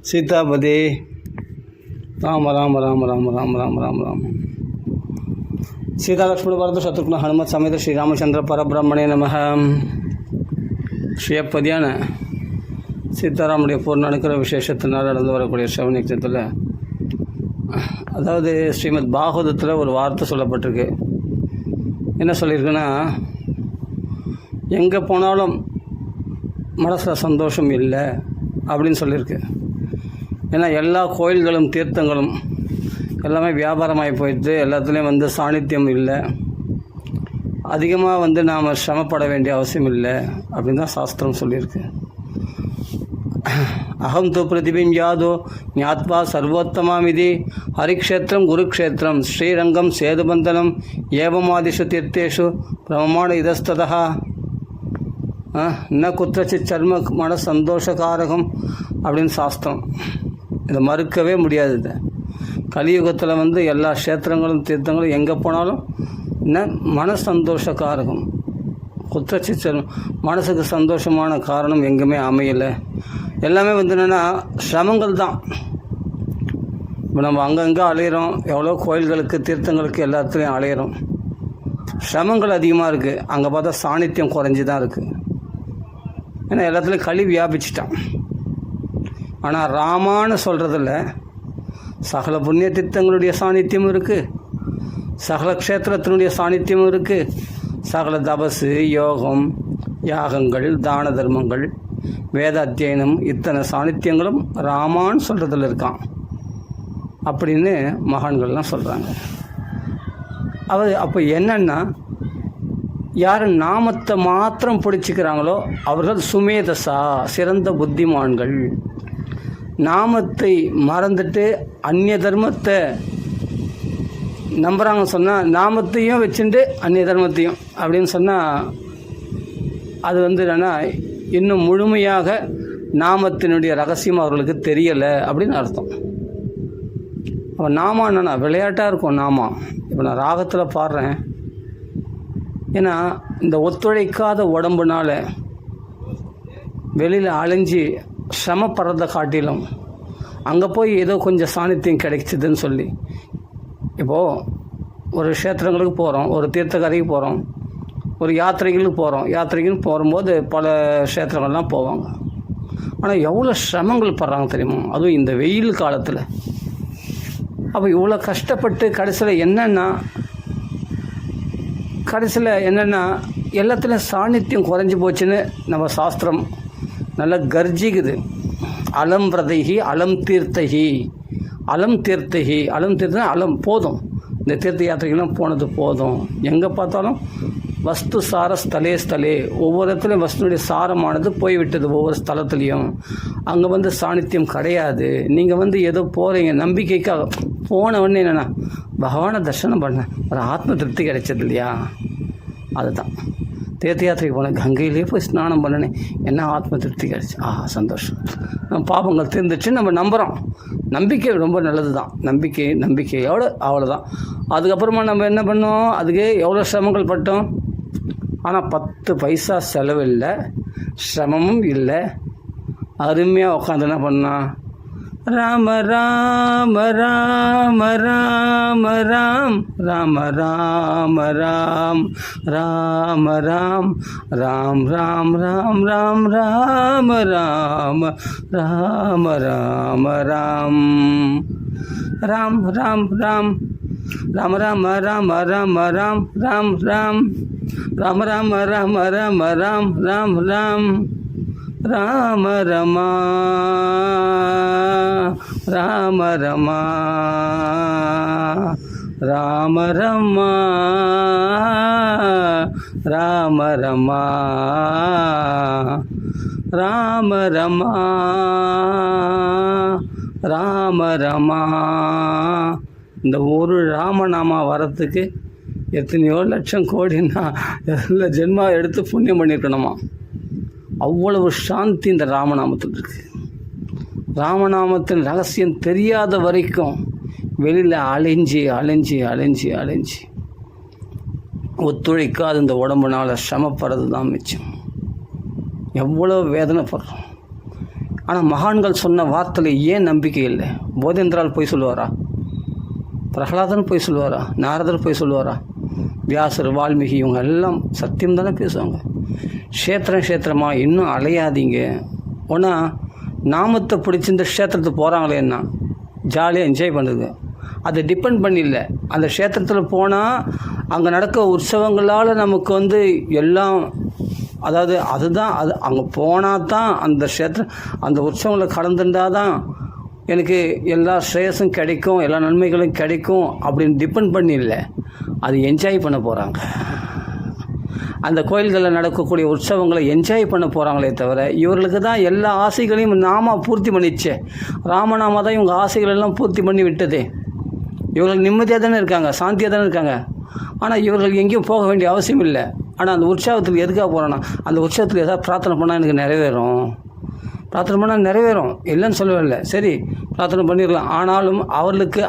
சீதாபதி ராம ராம ராம ராம ராம ராம ராம ராம சீதாலக்ஷ்மண பரத சத்ருக்ன ஹனுமத் சமேத ஸ்ரீராமச்சந்திர பரபிரம்மணே நமக. ஸ்ரீயப்பதியான சீதாராமுடைய பூர்ண அனுக்கிற விசேஷத்தினால் நடந்து வரக்கூடிய சிரவணத்தில், அதாவது ஸ்ரீமத் பாகவதத்தில் ஒரு வார்த்தை சொல்லப்பட்டிருக்கு. என்ன சொல்லியிருக்குன்னா, எங்கே போனாலும் மனசில் சந்தோஷம் இல்லை அப்படின்னு சொல்லியிருக்கு. ஏன்னா எல்லா கோயில்களும் தீர்த்தங்களும் எல்லாமே வியாபாரமாகி போயிட்டு எல்லாத்துலேயும் சாநித்தியம் இல்லை, அதிகமாக நாம் சிரமப்பட வேண்டிய அவசியம் இல்லை அப்படின்னு தான் சாஸ்திரம் சொல்லியிருக்கு. அகம் து பிரதிபிம் யாதோ ஞாத்வா சர்வோத்தமாமிதி ஹரிக்ஷேத்திரம் குருக்ஷேத்திரம் ஸ்ரீரங்கம் சேதுபந்தனம் ஏவமாதிஷு தீர்த்தேஷு பிரமமாண இதஸ்ததா ந குத்திரச்சித் சர்ம மன சந்தோஷகாரகம் அப்படின்னு சாஸ்திரம். இதை மறுக்கவே முடியாது. இது கலியுகத்தில் எல்லா க்ஷேத்திரங்களும் தீர்த்தங்களும் எங்கே போனாலும் மன சந்தோஷகாரகம், குத்திரச்சித் சர்ம மனசுக்கு சந்தோஷமான காரணம் எங்கேயுமே அமையலை. எல்லாமே என்னென்னா சிரமங்கள் தான். இப்போ நம்ம அங்கங்கே அலையிறோம், எவ்வளோ கோயில்களுக்கு தீர்த்தங்களுக்கு எல்லாத்துலேயும் அலையிறோம். சிரமங்கள் அதிகமாக இருக்குது. அங்கே பார்த்தா சாநித்தியம் குறைஞ்சி தான் இருக்குது. ஏன்னா எல்லாத்துலேயும் களி வியாபிச்சிட்டான். ஆனால் ராமான்னு சொல்கிறதில்ல சகல புண்ணிய தீர்த்தங்களுடைய சாநித்தியமும் இருக்குது, சகல க்ஷேத்திரத்தினுடைய சாநித்தியமும் இருக்குது, சகல தபசு யோகம் யாகங்கள் தான தர்மங்கள் வேத அத்தியனம் இத்தனை சாநித்தியங்களும் ராமான்னு சொல்கிறதுல இருக்கான் அப்படின்னு மகான்கள்லாம் சொல்கிறாங்க. அப்போ என்னென்னா, யார் நாமத்தை மாத்திரம் பிடிச்சிக்கிறாங்களோ அவர்கள் சுமேதசா சிறந்த புத்திமான்கள். நாமத்தை மறந்துட்டு அந்நிய தர்மத்தை நம்புகிறாங்க சொன்னால், நாமத்தையும் வச்சுட்டு அந்நிய தர்மத்தையும் அப்படின்னு சொன்னால், அது என்னென்னா இன்னும் முழுமையாக நாமத்தினுடைய ரகசியம் அவர்களுக்கு தெரியலை அப்படின்னு அர்த்தம். அப்போ நாமா என்னென்னா விளையாட்டாக இருக்கும். நாமா இப்போ நான் ராகத்தில் பாடுறேன். ஏன்னா இந்த ஒத்துழைக்காத உடம்புனால வெளியில் அலைஞ்சி சிரமப்படுறதை காட்டிலும் அங்கே போய் ஏதோ கொஞ்சம் சாநித்தியம் கிடைச்சிதுன்னு சொல்லி, இப்போது ஒரு க்ஷேத்திரங்களுக்கு போகிறோம், ஒரு தீர்த்தக்கரைக்கு போகிறோம், ஒரு யாத்திரைகளுக்கு போகிறோம். யாத்திரைக்குன்னு போகும்போது பல க்ஷேத்திரங்கள்லாம் போவாங்க. ஆனால் எவ்வளோ சிரமங்கள் படுறாங்க தெரியுமா, அதுவும் இந்த வெயில் காலத்தில். அப்போ இவ்வளோ கஷ்டப்பட்டு கடைசியில் என்னென்னா எல்லாத்துலேயும் சாநித்தியம் குறைஞ்சி போச்சுன்னு நம்ம சாஸ்திரம் நல்லா கர்ஜிக்குது. அலம் பிரதைகி அலம் தீர்த்தகி அலம் தீர்த்தகி அலம் தீர்த்தம் அலம் போதும். இந்த தீர்த்த யாத்திரைக்கெல்லாம் போனது போதும். எங்கே பார்த்தாலும் வஸ்து சார ஸ்தலே ஸ்தலே, ஒவ்வொரு இடத்துலையும் வஸ்துனுடைய சாரமானது போய்விட்டது. ஒவ்வொரு ஸ்தலத்துலேயும் அங்கே சாநித்தியம் கிடையாது. நீங்கள் ஏதோ போகிறீங்க நம்பிக்கைக்காக, போன உடனே என்னென்னா பகவானை தரிசனம் பண்ண ஒரு ஆத்ம திருப்தி கிடைச்சது இல்லையா, அதுதான். தீர்த்த யாத்திரைக்கு போனேன், கங்கையிலே போய் ஸ்நானம் பண்ணினேன், என்ன ஆத்ம திருப்தி கிடச்சி, சந்தோஷம். நம்ம பாபங்கள் தீர்ந்துச்சு நம்ம நம்புகிறோம். நம்பிக்கை ரொம்ப நல்லது தான். நம்பிக்கையோடு அவ்வளோதான். அதுக்கப்புறமா நம்ம என்ன பண்ணோம், அதுக்கு எவ்வளோ சிரமங்கள் பட்டோம். ஆனால் 10 பைசா செலவில்லை, சிரமமும் இல்லை. அருமையாக உட்காந்து என்ன பண்ணால் ராம ராம ராம ராம ராம் ராம ராம ராம் ராம ராம் ராம் ராம் ராம் ராம் ராம ராம ராம ராம ராம் ராம் ராம் ராம் ராம ராம ராம ராம ராம் ராம் ராம் ராம ராம ராம ராம ராம் ராம் ராம் ராம ரமா ராம ரமா ராம ரமா ராம ரமா ராம ரமா ராம ரமா. இந்த ஒரு ராமநாமா வரத்துக்கு எத்தனையோ லட்சம் கோடின்னா எல்லா ஜென்மா எடுத்து புண்ணியம் பண்ணியிருக்கணுமா. அவ்வளவு சாந்தி இந்த ராமநாமத்தில் இருக்குது. ராமநாமத்தின் ரகசியம் தெரியாத வரைக்கும் வெளியில் அலைஞ்சி ஒத்துழைக்காது இந்த உடம்புனால் சிரமப்படுறது தான் மிச்சம். எவ்வளோ வேதனைப்படுறோம். ஆனால் மகான்கள் சொன்ன வார்த்தையில் ஏன் நம்பிக்கை இல்லை? போதேந்திரால் போய் சொல்லுவாரா? பிரகலாதன் போய் சொல்லுவாரா? நாரதர் போய் சொல்லுவாரா? வியாசர், வால்மீகி இவங்க எல்லாம் சத்தியம் தானே பேசுவாங்க. க்ஷேத்திரமாக இன்னும் அலையாதீங்க. ஒன்றா நாமத்தை பிடிச்சி இந்த க்ஷேத்திரத்துக்கு போகிறாங்களேன்னா ஜாலியாக என்ஜாய் பண்ணுறது, அதை டிபெண்ட் பண்ணிடல. அந்த க்ஷேத்திரத்தில் போனால் அங்கே நடக்க உற்சவங்களால் நமக்கு எல்லாம், அதாவது அதுதான் அது, அங்கே போனால் தான் அந்த க்ஷேத்திரம் அந்த உற்சவங்களை கலந்துட்டால் தான் எனக்கு எல்லா ஸ்ரேயஸும் கிடைக்கும், எல்லா நன்மைகளும் கிடைக்கும் அப்படின்னு டிபெண்ட் பண்ணிடல. அது என்ஜாய் பண்ண போகிறாங்க. அந்த கோயில்களில் நடக்கக்கூடிய உற்சவங்களை என்ஜாய் பண்ண போகிறாங்களே தவிர இவர்களுக்கு தான் எல்லா ஆசைகளையும் நாம பூர்த்தி பண்ணிச்சே. ராமநாமா தான் இவங்க ஆசைகளெல்லாம் பூர்த்தி பண்ணி விட்டதே. இவர்கள் நிம்மதியாக தானே இருக்காங்க, சாந்தியாக தானே இருக்காங்க. ஆனால் இவர்கள் எங்கேயும் போக வேண்டிய அவசியம் இல்லை. ஆனால் அந்த உற்சவத்துக்கு எதுக்காக போகிறோன்னா, அந்த உற்சவத்தில் ஏதாவது பிரார்த்தனை பண்ணால் எனக்கு நிறைவேறும், பிரார்த்தனை பண்ணால் நிறைவேறும், இல்லைன்னு சொல்லவில்லை. சரி, பிரார்த்தனை பண்ணிடலாம். ஆனாலும் அவர்களுக்கு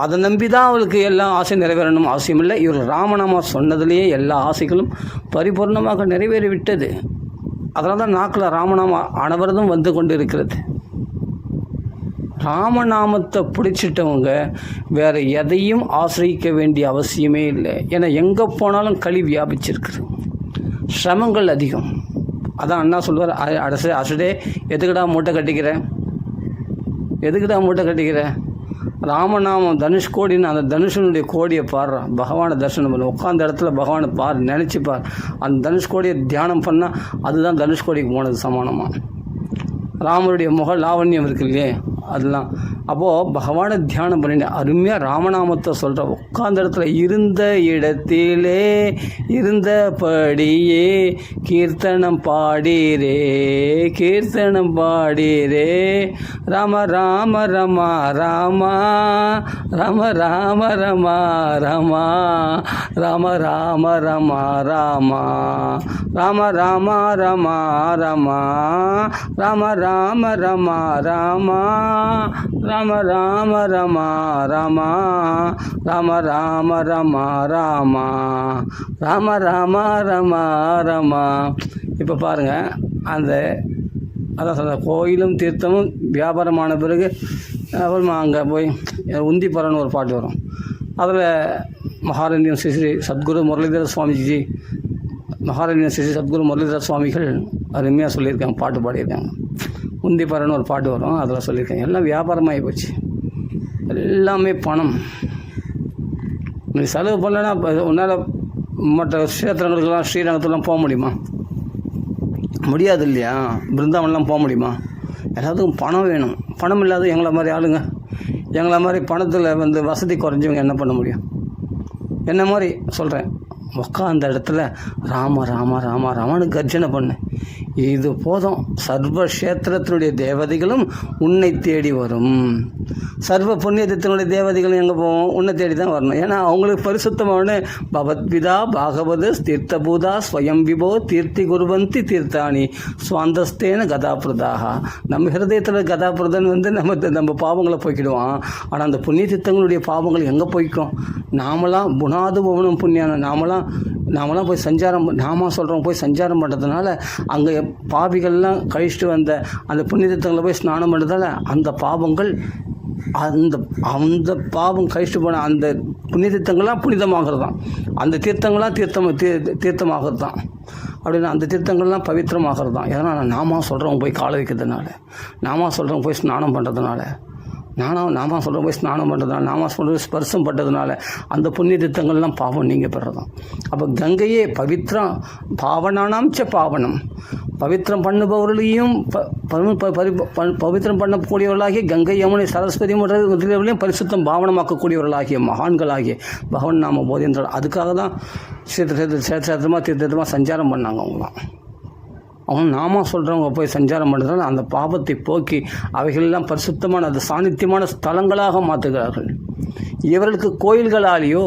அதை நம்பி தான் அவளுக்கு எல்லா ஆசையும் நிறைவேறணும் அவசியம் இல்லை. இவர்கள் ராமநாமா சொன்னதுலேயே எல்லா ஆசைகளும் பரிபூர்ணமாக நிறைவேறிவிட்டது. அதனால் தான் நாக்கில் ராமநாமா அனைவரதும் வந்து கொண்டு இருக்கிறது. ராமநாமத்தை பிடிச்சிட்டவங்க வேறு எதையும் ஆசிரியிக்க வேண்டிய அவசியமே இல்லை. ஏன்னா எங்கே போனாலும் களி வியாபிச்சிருக்குது, சிரமங்கள் அதிகம். அதான் அண்ணா சொல்லுவார், அசடே எதுக்குடா மூட்டை கட்டிக்கிற, ராமநாமம் தனுஷ்கோடின்னு அந்த தனுஷனுடைய கோடியை பாடுறான். பகவானை தரிசனம் பண்ண உட்காந்த இடத்துல பகவானை நினச்சிப்பார். அந்த தனுஷ்கோடியை தியானம் பண்ணால் அதுதான் தனுஷ்கோடிக்கு போனது சமானமாக. ராமருடைய முக லாவண்யம் இருக்கு இல்லையே, அதெல்லாம். அப்போது பகவானை தியானம் பண்ணிட்டு அருமையாக ராமநாமத்தை சொல்கிற உட்காந்த இடத்துல இருந்த இடத்திலே இருந்தபடியே கீர்த்தனம் பாடிரே ராம ராம ரமா ராமா ராம ராம ரமா ராமா ராம ராம ரமா ராமா ராம ராம ரமா ராமா ராம ராம ரமா ராமா ராம ராம ரமா ராமா ராம ராம ரமா ராமா ராம ராம ரமா ராமா. இப்போ பாருங்கள், அதான் சொல்கிற கோயிலும் தீர்த்தமும் வியாபாரமான பிறகு அப்புறமா அங்கே போய் உந்திப்பறன்னு ஒரு பாட்டு வரும். அதில் மகாரண்யம் ஸ்ரீ சத்குரு முரளிதர சுவாமிஜி, மகாரண்யம் ஸ்ரீ சத்குரு முரளிதர சுவாமிகள் அருமையாக சொல்லியிருக்காங்க, பாட்டு பாடியிருக்காங்க. உந்திப்பறன்னு ஒரு பாட்டு வரும், அதில் சொல்லியிருக்காங்க. எல்லாம் வியாபாரமாகி போச்சு, எல்லாமே பணம். நீ செலவு பண்ணலன்னா உன்னால் மற்ற க்ஷேத்திரங்களுக்கெல்லாம் ஸ்ரீரங்கத்துலாம் போக முடியுமா? முடியாது இல்லையா? பிருந்தாவனெலாம் போக முடியுமா? எல்லாத்துக்கும் பணம் வேணும். பணம் இல்லாத எங்களை மாதிரி ஆளுங்க, எங்களை மாதிரி பணத்தில் வசதி குறைஞ்சவங்க என்ன பண்ண முடியும்? என்ன மாதிரி சொல்கிறேன், உட்காந்த இடத்துல ராம ராம ராம ராமனு கர்ஜனை பண்ணு, இது போதும். சர்வ க்ஷேத்திரத்தினுடைய தேவதைகளும் உன்னை தேடி வரும். சர்வ புண்ணியத்தினுடைய தேவதைகளும் எங்கே போவோம்? உன்னை தேடி தான் வரணும். ஏன்னா அவங்களுக்கு பரிசுத்தமான பகவத்விதா பாகவத தீர்த்தபூதா ஸ்வயம் விபோ தீர்த்தி குருவந்தி தீர்த்தானி சுவாந்தஸ்தேன கதாபிரதாக. நம்ம ஹிருதயத்தில் கதாபிரதன் நம்ம பாவங்களை போய்க்கிடுவான். ஆனால் அந்த புண்ணிய தீர்த்தங்களுடைய பாவங்கள் எங்கே போய்க்கும்? நாமெல்லாம் புனாது பவனம் புண்ணியான நாமெல்லாம் போய் சஞ்சாரம், சொல்கிறோம் போய் சஞ்சாரம் பண்ணுறதுனால அங்கே பாவிகள்லாம் கழிச்சிட்டு வந்த அந்த புண்ணியத்தங்களை போய் ஸ்நானம் பண்ணுறதால அந்த பாவங்கள், அந்த பாவம் கழிச்சிட்டு போன அந்த புண்ணியத்தீர்த்தங்கள்லாம் புனிதமாகிறது தான், அந்த தீர்த்தங்கள்லாம் தீர்த்தமாகிறது தான். அப்படின்னா அந்த தீர்த்தங்கள்லாம் பவித்திரமாகிறது தான். ஏன்னா நாம சொல்கிறவங்க போய் காலை வைக்கிறதுனால, நாம சொல்கிறவங்க போய் ஸ்நானம் பண்ணுறதுனால, நாம சொல்கிற போய் ஸ்நானம் பண்ணுறதுனால, நாம சொல்கிற ஸ்பர்சம் பட்டதுனால அந்த புண்ணிய தீர்த்தங்கள்லாம் பாவம் நீங்கள் பெறதான். அப்போ கங்கையே பவித்ரம் பாவனானாம் பாவனம், பவித்திரம் பண்ணுபவர்களையும் பவித்திரம் பண்ணக்கூடியவர்களாகிய கங்கை யமுனை சரஸ்வதி முதலியவர்களையும் பரிசுத்தம் பாவனமாக்கக்கூடியவர்களாகிய மகான்களாகிய பகவன் நாம போதேந்திரர். அதுக்காக தான் சேத்திரமாக தீர்த்தமாக சஞ்சாரம் பண்ணாங்க. அவங்களாம் நாம சொல்கிறவங்க போய் சஞ்சாரம் பண்ணுறதுனால அந்த பாவத்தை போக்கி அவைகளெல்லாம் பரிசுத்தமான அது சாநித்தியமான ஸ்தலங்களாக மாற்றுகிறார்கள். இவர்களுக்கு கோயில்களாலேயோ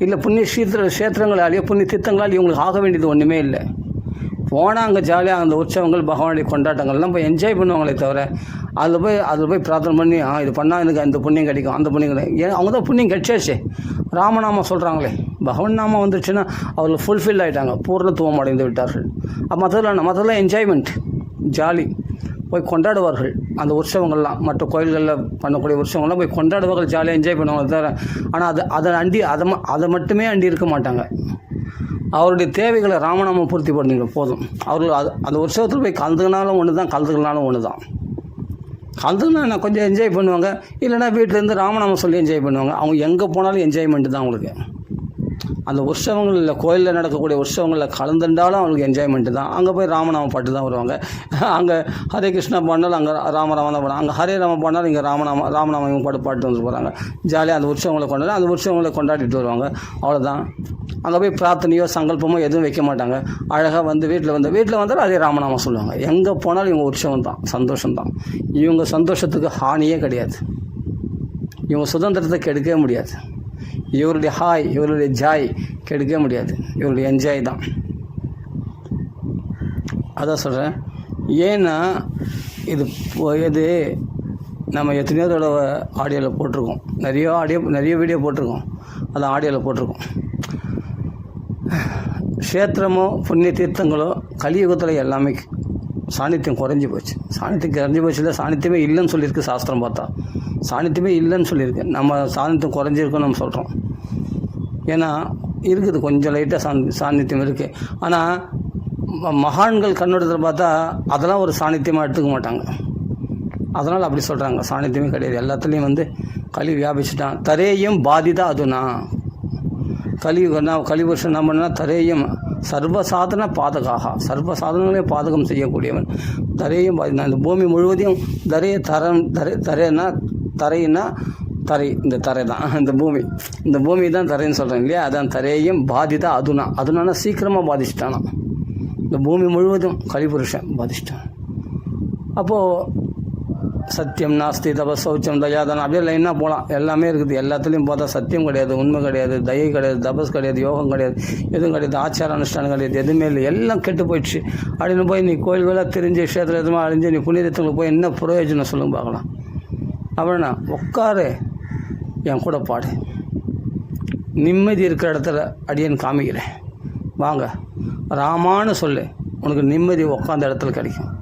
இல்லை புண்ணிய க்ஷேத்திரங்களாலேயோ புண்ணிய தீர்த்தங்களாலேயோ இவங்களுக்கு ஆக வேண்டியது ஒன்றுமே இல்லை. போனால் அங்கே ஜாலியாக அந்த உற்சவங்கள் பகவானுடைய கொண்டாட்டங்கள்லாம் போய் என்ஜாய் பண்ணுவாங்களே தவிர அதில் போய் பிரார்த்தனை பண்ணி இது பண்ணால் எனக்கு அந்த புண்ணியம் கிடைக்கும், அந்த புண்ணியம் கிடைக்கும். ஏன் அவங்க தான் புண்ணியம் கிடைச்சாச்சே. ராமநாமம் சொல்கிறாங்களே, பகவன் நாமம் வந்துருச்சுன்னா அவர்கள் ஃபுல்ஃபில் ஆகிட்டாங்க, பூர்ணத்துவம் அடைந்து விட்டார்கள். மற்றதெல்லாம் என்ஜாய்மெண்ட். ஜாலி, போய் கொண்டாடுவார்கள் அந்த உற்சவங்கள்லாம். மற்ற கோயில்களில் பண்ணக்கூடிய உற்சவங்கள்லாம் போய் கொண்டாடுவார்கள், ஜாலியாக என்ஜாய் பண்ணுவாங்க தவிர. ஆனால் அதை மட்டுமே அண்டி இருக்க மாட்டாங்க. அவருடைய தேவைகளை ராமநாமம் பூர்த்தி பண்ணிங்க போதும். அவர்கள் அந்த உற்சவத்தில் போய் கலந்துக்கினாலும் ஒன்று தான், கலந்துக்கினாலும் ஒன்று தான். கலந்துக்கினா நான் கொஞ்சம் என்ஜாய் பண்ணுவாங்க, இல்லைனா வீட்டிலேருந்து ராமநாமம் சொல்லி என்ஜாய் பண்ணுவாங்க. அவங்க எங்கே போனாலும் என்ஜாய்மெண்ட்டு தான் அவங்களுக்கு. அந்த உற்சவங்களில், கோயிலில் நடக்கக்கூடிய உற்சவங்களில் கலந்துட்டாலும் அவங்களுக்கு என்ஜாய்மெண்ட்டு தான். அங்கே போய் ராமநாமம் பாட்டு தான் வருவாங்க. அங்கே ஹரே கிருஷ்ணா பாடினாலும் அங்கே ராமராமன் தான் பாடுறாங்க. அங்கே ஹரே ராம பாடினாலும் இங்கே ராமநாமம் பாட்டு வந்து போகிறாங்க. ஜாலியாக அந்த உற்சவங்களை கொண்டாடிட்டு வருவாங்க. அவ்வளோதான். அங்கே போய் பிரார்த்தனையோ சங்கல்பமோ எதுவும் வைக்க மாட்டாங்க. அழகாக வந்து வீட்டில் வந்தாலும் அதே ராமநாமம் சொல்லுவாங்க. எங்கே போனாலும் இவங்க உற்சவம் தான், சந்தோஷம்தான். இவங்க சந்தோஷத்துக்கு ஹானியே கிடையாது. இவங்க சுதந்திரத்தை கெடுக்கவே முடியாது. இவருடைய ஹாய், இவருடைய ஜாய் கெடுக்கவே முடியாது. இவருடைய என்ஜாய் தான். அதான் சொல்கிறேன். ஏன்னா இது நம்ம எத்தனையோ தடவை ஆடியோவில் போட்டிருக்கோம், நிறைய வீடியோ போட்டிருக்கோம், அதை ஆடியோவில் போட்டிருக்கோம். க்ஷேத்திரமோ புண்ணிய தீர்த்தங்களோ கலியுகத்தில் எல்லாமே சாநித்தியம் குறைஞ்சி போச்சு. இல்லை, சாநித்தியமே இல்லைன்னு சொல்லியிருக்கு சாஸ்திரம். பார்த்தா சாநித்தியமே இல்லைன்னு சொல்லியிருக்கு. நம்ம சாநித்தியம் குறைஞ்சிருக்குன்னு நம்ம சொல்கிறோம். ஏன்னா இருக்குது, கொஞ்சம் லைட்டாக சாநித்தியம் இருக்குது. ஆனால் மகான்கள் கண்ணோட்டத்தில் பார்த்தா அதெல்லாம் ஒரு சாநித்தியமாக எடுத்துக்க மாட்டாங்க. அதனால் அப்படி சொல்கிறாங்க. சாநித்தியமே கிடையாது. எல்லாத்துலேயும் வந்து கலி வியாபிச்சுட்டான். தரேயும் பாதிதா அதுனா கலிவருஷம் என்ன பண்ணால் தரேயும் சர்வசாதன பாதகாக, சர்வ சாதனங்களையும் பாதகம் செய்யக்கூடியவன். தரையும் பாதினா இந்த பூமி முழுவதையும் தரைன்னா தரை, இந்த தரை தான் இந்த பூமி தான் தரைன்னு சொல்கிறேன் இல்லையா. அதான் தரையும் பாதிதா அதுனா சீக்கிரமாக பாதிச்சிட்டானா. இந்த பூமி முழுவதும் கலிபுருஷன் பாதிச்சிட்டான். அப்போது சத்தியம் நாஸ்தி தபஸ் சௌச்சம் தயாதானம் அப்படியே லைனாக போகலாம். எல்லாமே இருக்குது. எல்லாத்துலேயும் பார்த்தா சத்தியம் கிடையாது, உண்மை கிடையாது, தயை கிடையாது, தபஸ் கிடையாது, யோகம் கிடையாது, எதுவும் கிடையாது, ஆச்சார அனுஷ்டானம் கிடையாது, எதுவுமே இல்லை. எல்லாம் கெட்டு போயிடுச்சு. அப்படின்னு போய் நீ கோயில்களாக தெரிஞ்சு க்ஷேத்திரம் எதுவுமே அழிஞ்சு நீ புனிதத்துங்களுக்கு போய் என்ன பிரயோஜனம் சொல்லுங்க பார்க்கலாம். அப்படின்னா உட்காரு, என் கூட பாடு, நிம்மதி இருக்கிற இடத்துல அடியேன்னு காமிக்கிறேன், வாங்க ராமான்னு சொல்லு, உனக்கு நிம்மதி உட்காந்த இடத்துல கிடைக்கும்.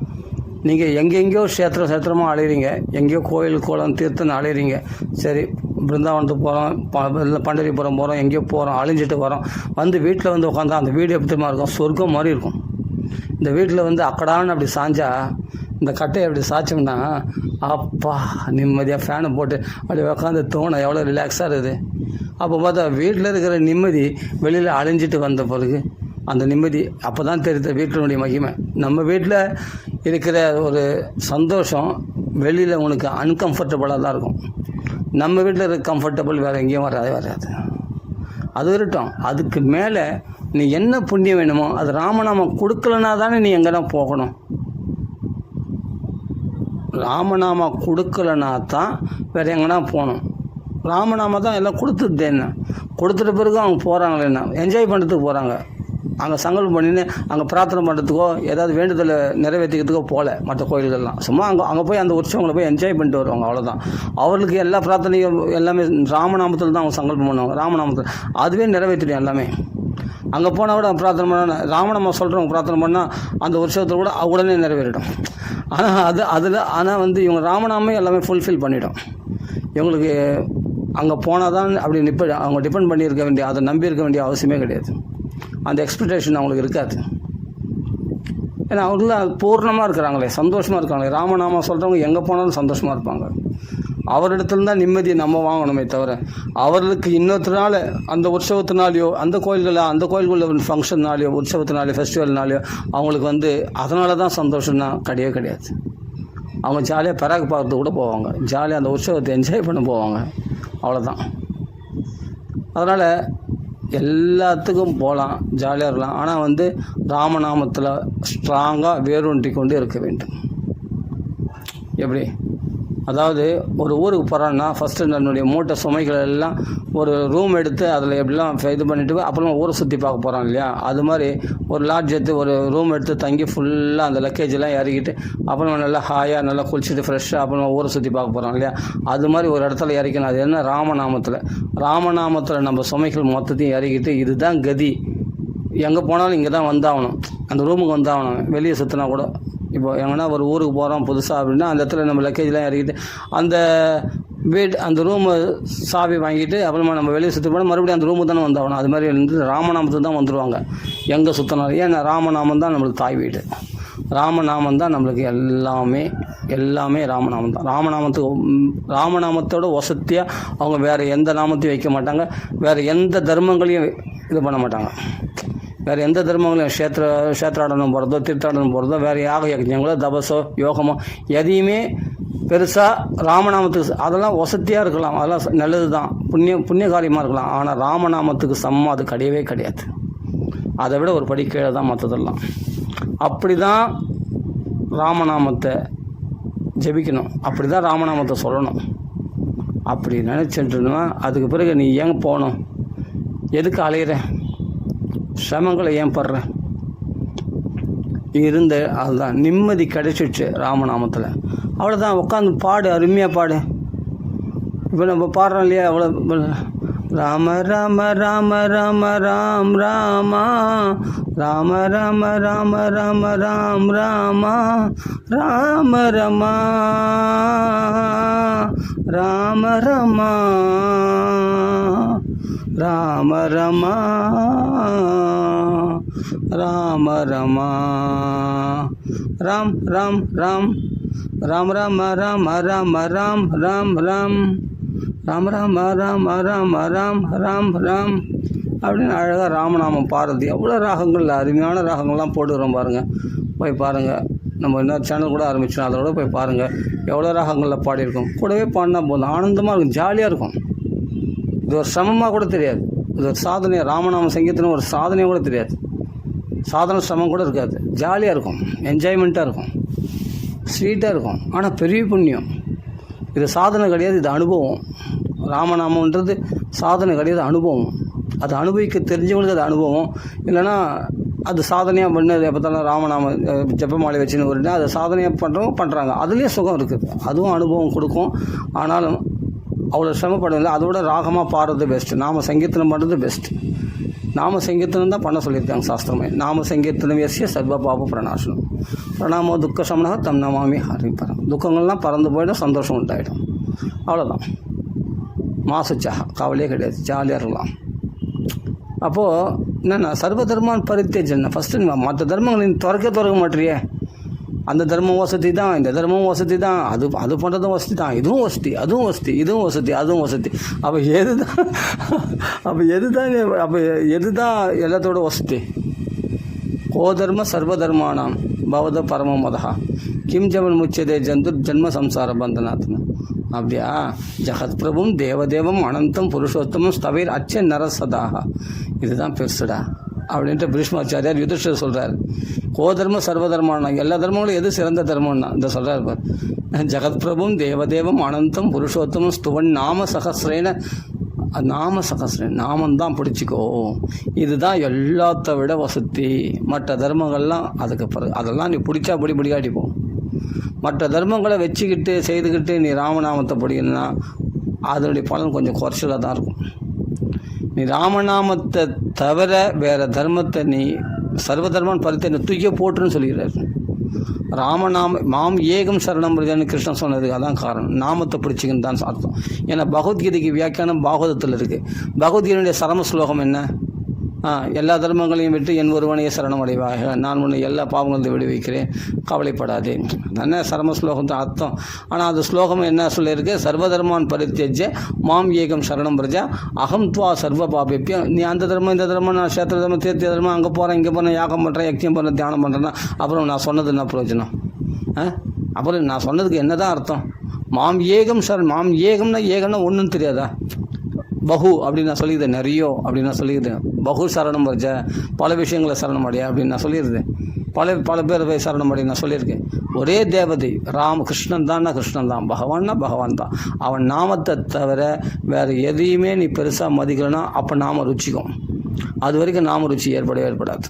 நீங்கள் எங்கெங்கேயோ சேத்திரமாக அலையிறீங்க, எங்கேயோ கோயில் கோலம் தீர்த்தன்னு அலையிறீங்க. சரி, பிருந்தாவனத்துக்கு போகிறோம், இல்லை பண்டரிபுரம் போகிறோம், எங்கேயோ போகிறோம், அழிஞ்சிட்டு வரோம். வந்து வீட்டில் வந்து உட்காந்தா அந்த வீடு எப்படிமா இருக்கும், சொர்க்கம் மாதிரி இருக்கும். இந்த வீட்டில் வந்து அக்கடான்னு அப்படி சாஞ்சா, இந்த கட்டையை அப்படி சாய்ச்சோம்னா அப்பா நிம்மதியாக ஃபேனை போட்டு அப்படி உட்காந்து தோணும், எவ்வளோ ரிலாக்ஸாக இருக்குது. அப்போ பார்த்தா வீட்டில் இருக்கிற நிம்மதி வெளியில் அழிஞ்சிட்டு வந்த பிறகு அந்த நிம்மதி அப்போ தான் தெரியுது வீட்டினுடைய மகிமை. நம்ம வீட்டில் இருக்கிற ஒரு சந்தோஷம் வெளியில் உனக்கு அன்கம்ஃபர்டபுளாக தான் இருக்கும். நம்ம வீட்டில் இருக்க கம்ஃபர்டபுள் வேறு எங்கேயும் வராது. அது இருக்கட்டும். அதுக்கு மேலே நீ என்ன புண்ணியம் வேணுமோ அது ராமநாமம் கொடுக்கலனா தானே நீ எங்கன்னா போகணும். ராமநாமம் கொடுக்கலனா தான் வேறு எங்கன்னா போகணும். ராமநாமம் தான் எல்லாம் கொடுத்துட்டு என்ன கொடுத்துட்ட பிறகு அவங்க போகிறாங்களே, என்ன என்ஜாய் பண்ணுறதுக்கு போகிறாங்க. அங்கே சங்கல்பம் பண்ணின்னு அங்கே பிரார்த்தனை பண்ணுறதுக்கோ ஏதாவது வேண்டுதலை நிறைவேற்றிக்கிறதுக்கோ போகல மற்ற கோயில்கள்லாம். சும்மா அங்கே போய் அந்த உற்சவங்களை போய் என்ஜாய் பண்ணிட்டு வருவாங்க, அவ்வளோதான். அவர்களுக்கு எல்லா பிரார்த்தனையும் எல்லாமே ராமநாமத்தில் தான் அவங்க சங்கல்பம் பண்ணுவாங்க. ராமநாமத்தில் அதுவே நிறைவேற்றிடும் எல்லாமே. அங்கே போனால் கூட பிரார்த்தனை பண்ண ராமநாமம் சொல்கிறவங்க பிரார்த்தனை பண்ணால் அந்த உற்சவத்தில் கூட உடனே நிறைவேறிடும். ஆனால் வந்து இவங்க ராமநாமே எல்லாமே ஃபுல்ஃபில் பண்ணிவிடும். இவங்களுக்கு அங்கே போனால் தான் அப்படி அவங்க டிபெண்ட் பண்ணியிருக்க வேண்டிய, அதை நம்பி இருக்க வேண்டிய அவசியமே கிடையாது. அந்த எக்ஸ்பெக்டேஷன் அவங்களுக்கு இருக்காது. ஏன்னா அவங்களாம் பூர்ணமாக இருக்கிறாங்களே, சந்தோஷமாக இருக்காங்களே. ராமநாமா சொல்கிறவங்க எங்கே போனாலும் சந்தோஷமாக இருப்பாங்க. அவரிடத்துலேருந்து நிம்மதியை நம்ம வாங்கணுமே தவிர அவர்களுக்கு இன்னொருத்தனால அந்த உற்சவத்தினாலேயோ அந்த கோயில்களில் ஃபங்க்ஷன்னாலேயோ உற்சவத்தினாலேயோ ஃபெஸ்டிவல்னாலேயோ அவங்களுக்கு வந்து அதனால தான் சந்தோஷம்னா கிடையாது. அவங்க ஜாலியாக பராக்கு பார்க்கறதுக்கு கூட போவாங்க, ஜாலியாக அந்த உற்சவத்தை என்ஜாய் பண்ண போவாங்க, அவ்வளோதான். அதனால் எல்லாத்துக்கும் போகலாம், ஜாலியாக இருக்கலாம். ஆனால் வந்து ராமநாமத்தில் ஸ்ட்ராங்காக வேரூன்றி கொண்டு இருக்க வேண்டும். எப்படி? அதாவது ஒரு ஊருக்கு போகிறான்னா ஃபஸ்ட்டு என்னுடைய மூட்டை சுமைகள் எல்லாம் ஒரு ரூம் எடுத்து அதில் எப்படிலாம் இது பண்ணிவிட்டு அப்புறமா ஊரை சுற்றி பார்க்க போகிறான் இல்லையா. அது மாதிரி ஒரு லாட்ஜ் எடுத்து ஒரு ரூம் எடுத்து தங்கி ஃபுல்லாக அந்த லக்கேஜெல்லாம் இறக்கிட்டு அப்புறமா நல்லா ஹாயாக நல்லா குளிச்சுட்டு ஃப்ரெஷ்ஷாக அப்புறமா ஊரை சுற்றி பார்க்க போகிறான் இல்லையா. அது மாதிரி ஒரு இடத்துல இறக்கணும். அது என்ன? ராமநாமத்தில் நம்ம சுமைகள் மொத்தத்தையும் இறக்கிட்டு இதுதான் கதி, எங்கே போனாலும் இங்கே தான் வந்தாகணும், அந்த ரூமுக்கு வந்தாகணும். வெளியே சுற்றினா கூட இப்போ எங்கன்னா ஒரு ஊருக்கு போகிறோம் புதுசாக அப்படின்னா அந்த இடத்துல நம்ம லக்கேஜ்லாம் இறக்கிட்டு அந்த அந்த ரூமு சாவி வாங்கிட்டு அப்புறமா நம்ம வெளியே சுற்றி போனால் மறுபடியும் அந்த ரூமுக்கு தானே வந்தாகணும். அது மாதிரி வந்து ராமநாமத்துக்கு தான் வந்துடுவாங்க எங்கே சுற்றினாலும். ஏன்னா ராமநாமம் தான் நம்மளுக்கு தாய் வீடு, ராமநாமம் தான் நம்மளுக்கு எல்லாமே ராமநாமம் தான். ராமநாமத்தோட வசதியாக அவங்க வேறு எந்த நாமத்தையும் வைக்க மாட்டாங்க, வேறு எந்த தர்மங்களையும் இது பண்ண மாட்டாங்க. வேறு எந்த தர்மங்களையும் க்ஷேத்ராடனம் போகிறதோ தீர்த்தாடனம் போகிறதோ வேறு யாக யஜ்ஞங்களோ தபஸோ யோகமோ எதையுமே பெருசாக ராமநாமத்துக்கு அதெல்லாம் வசதியாக இருக்கலாம், அதெல்லாம் நல்லது தான், புண்ணிய காரியமாக இருக்கலாம். ஆனால் ராமநாமத்துக்கு சமம் அது கிடையவே கிடையாது. அதை விட ஒரு படி கீழே தான் மற்றதெல்லாம். அப்படி தான் ராமநாமத்தை ஜெபிக்கணும், அப்படி தான் ராமநாமத்தை சொல்லணும். அப்படி நினச்சிட்டுனா அதுக்கு பிறகு நீ ஏன் போகணும், எதுக்கு அலையிற, சிரமங்களை ஏன் படுற, இருந்த அதுதான் நிம்மதி கிடைச்சிடுச்சு ராமநாமத்தில். அவ்வளோதான், உட்காந்து பாடு, அருமையாக பாடு. இப்போ நம்ம பாடுறோம் இல்லையா, அவ்வளோ ராம ராம ராம ராம ராம் ராமா ராம ராம ராம ராம ராம் ராமா ராம ரமா ராம ரமா ராம ரமா ராம ரமா ராம் ராம் ராம் ராம் ராம ராம ராம ராம் ராம் ராம் ராம ராம ராம ராம ராம் ராம் ராம் அப்படின்னு அழகாக ராமநாமம் பாடுறது. எவ்வளோ ராகங்கள், அருமையான ராகங்கள்லாம் போட்டுக்கிறோம் பாருங்கள், போய் பாருங்கள். நம்ம இன்னொரு சேனல் கூட ஆரம்பிச்சோம், அதோட போய் பாருங்கள் எவ்வளோ ராகங்களில் பாடியிருக்கோம். கூடவே பாடினா போதும், ஆனந்தமாக இருக்கும், ஜாலியாக இருக்கும். இது ஒரு சிரமமாக கூட தெரியாது, இது ஒரு சாதனை. ராமநாம சங்கீதத்தின் ஒரு சாதனையாக கூட தெரியாது, சாதனை சிரமம் கூட இருக்காது, ஜாலியாக இருக்கும், என்ஜாய்மெண்ட்டாக இருக்கும், ஸ்வீட்டாக இருக்கும். ஆனால் பெரிய புண்ணியம். இது சாதனை கிடையாது, இது அனுபவம். ராமநாமன்றது சாதனை கிடையாது, அனுபவம். அது அனுபவிக்க தெரிஞ்சவங்களுக்கு அது அனுபவம். இல்லைன்னா அது சாதனையாக பண்ணது எப்போ தானே ராமநாம ஜெபமாலை வச்சுன்னு வருன்னா அது சாதனையாக பண்ணுறாங்க, அதுலேயும் சுகம் இருக்குது, அதுவும் அனுபவம் கொடுக்கும். ஆனாலும் அவ்வளோ சிரமப்படுதில்லை. அதோட ராகமாக பாடுறது பெஸ்ட்டு, நாம சங்கீர்த்தனம் பண்ணுறது பெஸ்ட்டு. நாம சங்கீர்த்தனம் தான் பண்ண சொல்லியிருக்காங்க சாஸ்திரமே. நாம சங்கீர்த்தனம் எஸ்ய சர்வ பாப பிரணாசனம் பிரணாமோ துக்க சமனக தம் நமாமி ஹரிபரம். துக்கங்கள்லாம் பறந்து போயிடும், சந்தோஷம் உண்டாயிடும். அவ்வளோதான், மாசுச்சாக கவலையே கிடையாது, ஜாலியாக இருக்கலாம். அப்போது என்னென்னா சர்வ தர்மான் பரித்தேஜன. ஃபஸ்ட்டு மற்ற தர்மங்கள் நீ திறக்க மாட்டியே. அந்த தர்மம் வசதி தான், இந்த தர்மமும் வசதி தான், அது பண்ணுறதும் வசதி தான், இதுவும் வசதி, அதுவும் வசதி, இதுவும் வசதி, அதுவும் வசதி. அப்போ எது தான் எல்லாத்தோட வசதி? கோதர்ம சர்வதர்மானாம் பவத பரம மதா கிம் ஜமன் முச்சதே ஜந்து ஜென்ம சம்சார பந்தனாத்ம. அப்படியா? ஜகத் பிரபும் தேவதேவம் அனந்தம் புருஷோத்தமும் ஸ்தவைர் அச்ச நரசதாக. இதுதான் பெருசுடா அப்படின்ட்டு பீஷ்மாச்சாரியார் யுதிஷ்டர் சொல்கிறார். கோதர்ம சர்வதர்மான, எல்லா தர்மங்களும் எது சிறந்த தர்மம்னா இந்த சொல்கிறார் பார். ஜகத் பிரபும் தேவதேவம் அனந்தம் புருஷோத்தமும் ஸ்துவன் நாம சகசிரேன. நாமந்தான் பிடிச்சிக்கோ, இதுதான் எல்லாத்த விட வசதி. மற்ற தர்மங்கள்லாம் அதுக்கு பிறகு, அதெல்லாம் நீ பிடிச்சா பிடிக்காட்டிப்போம். மற்ற தர்மங்களை வச்சுக்கிட்டு செய்துக்கிட்டு நீ ராமநாமத்தை படிக்கணும்னா அதனுடைய பலன் கொஞ்சம் குறைச்சலாக தான் இருக்கும். நீ ராமநாமத்தை தவிர வேறு தர்மத்தை நீ சர்வதர்மன் பரித்தை நீ தூக்கி போட்டுன்னு சொல்லிக்கிறார். ராமநாம மாம் ஏகம் சரணம் பிரஜான்னு கிருஷ்ணன் சொன்னதுக்கு அதான் காரணம். நாமத்தை பிடிச்சிக்கின்னு தான் அர்த்தம். ஏன்னா பகவத்கீதைக்கு வியாக்கியானம் பாகவதத்தில் இருக்குது. பகவத்கீதையுடைய சரம ஸ்லோகம் என்ன? எல்லா தர்மங்களையும் விட்டு என் ஒருவனையே சரணம் அடைவாக, நான் உன்னை எல்லா பாவங்களையும் விடுவிக்கிறேன், கவலைப்படாதே. என்ன சரம ஸ்லோகத்தின் அர்த்தம். ஆனால் அந்த ஸ்லோகம் என்ன சொல்லியிருக்கு? சர்வதர்மான் பரித்தியஜ்ய மாம் ஏகம் சரணம் பிரஜா அகம் துவா சர்வ பாபிப்பியம். நீ அந்த தர்மம் இந்த தர்மம், நான் கஷேத்திர தர்மம் தீர்த்திய தர்மம், அங்கே போகிறேன் இங்கே போகிறேன், யாகம் பண்ணுறேன், யக்ஞம் பண்ணுறேன், தியானம் பண்ணுறேன்னா அப்புறம் நான் சொன்னது என்ன பிரயோஜனம்? அப்புறம் நான் சொன்னதுக்கு என்ன தான் அர்த்தம்? மாம் ஏகம் மாம் ஏகம்னா ஒன்றுன்னு தெரியாதா? பகு அப்படின்னு நான் சொல்லியிருந்தேன், நிறையோ அப்படின்னு நான் சொல்லியிருந்தேன். பகு சரணம் வரைச்ச பல விஷயங்களை சரணம் அடையா அப்படின்னு நான் சொல்லியிருந்தேன். பல பேர் போய் சரணம் அடைய நான் சொல்லியிருக்கேன். ஒரே தேவதை கிருஷ்ணன் தான், பகவான்னா பகவான் தான். அவன் நாமத்தை தவிர வேறு எதையுமே நீ பெருசாக மதிக்கலைன்னா அப்போ நாம ருச்சிக்கும். அது வரைக்கும் நாம ருச்சி ஏற்படாது.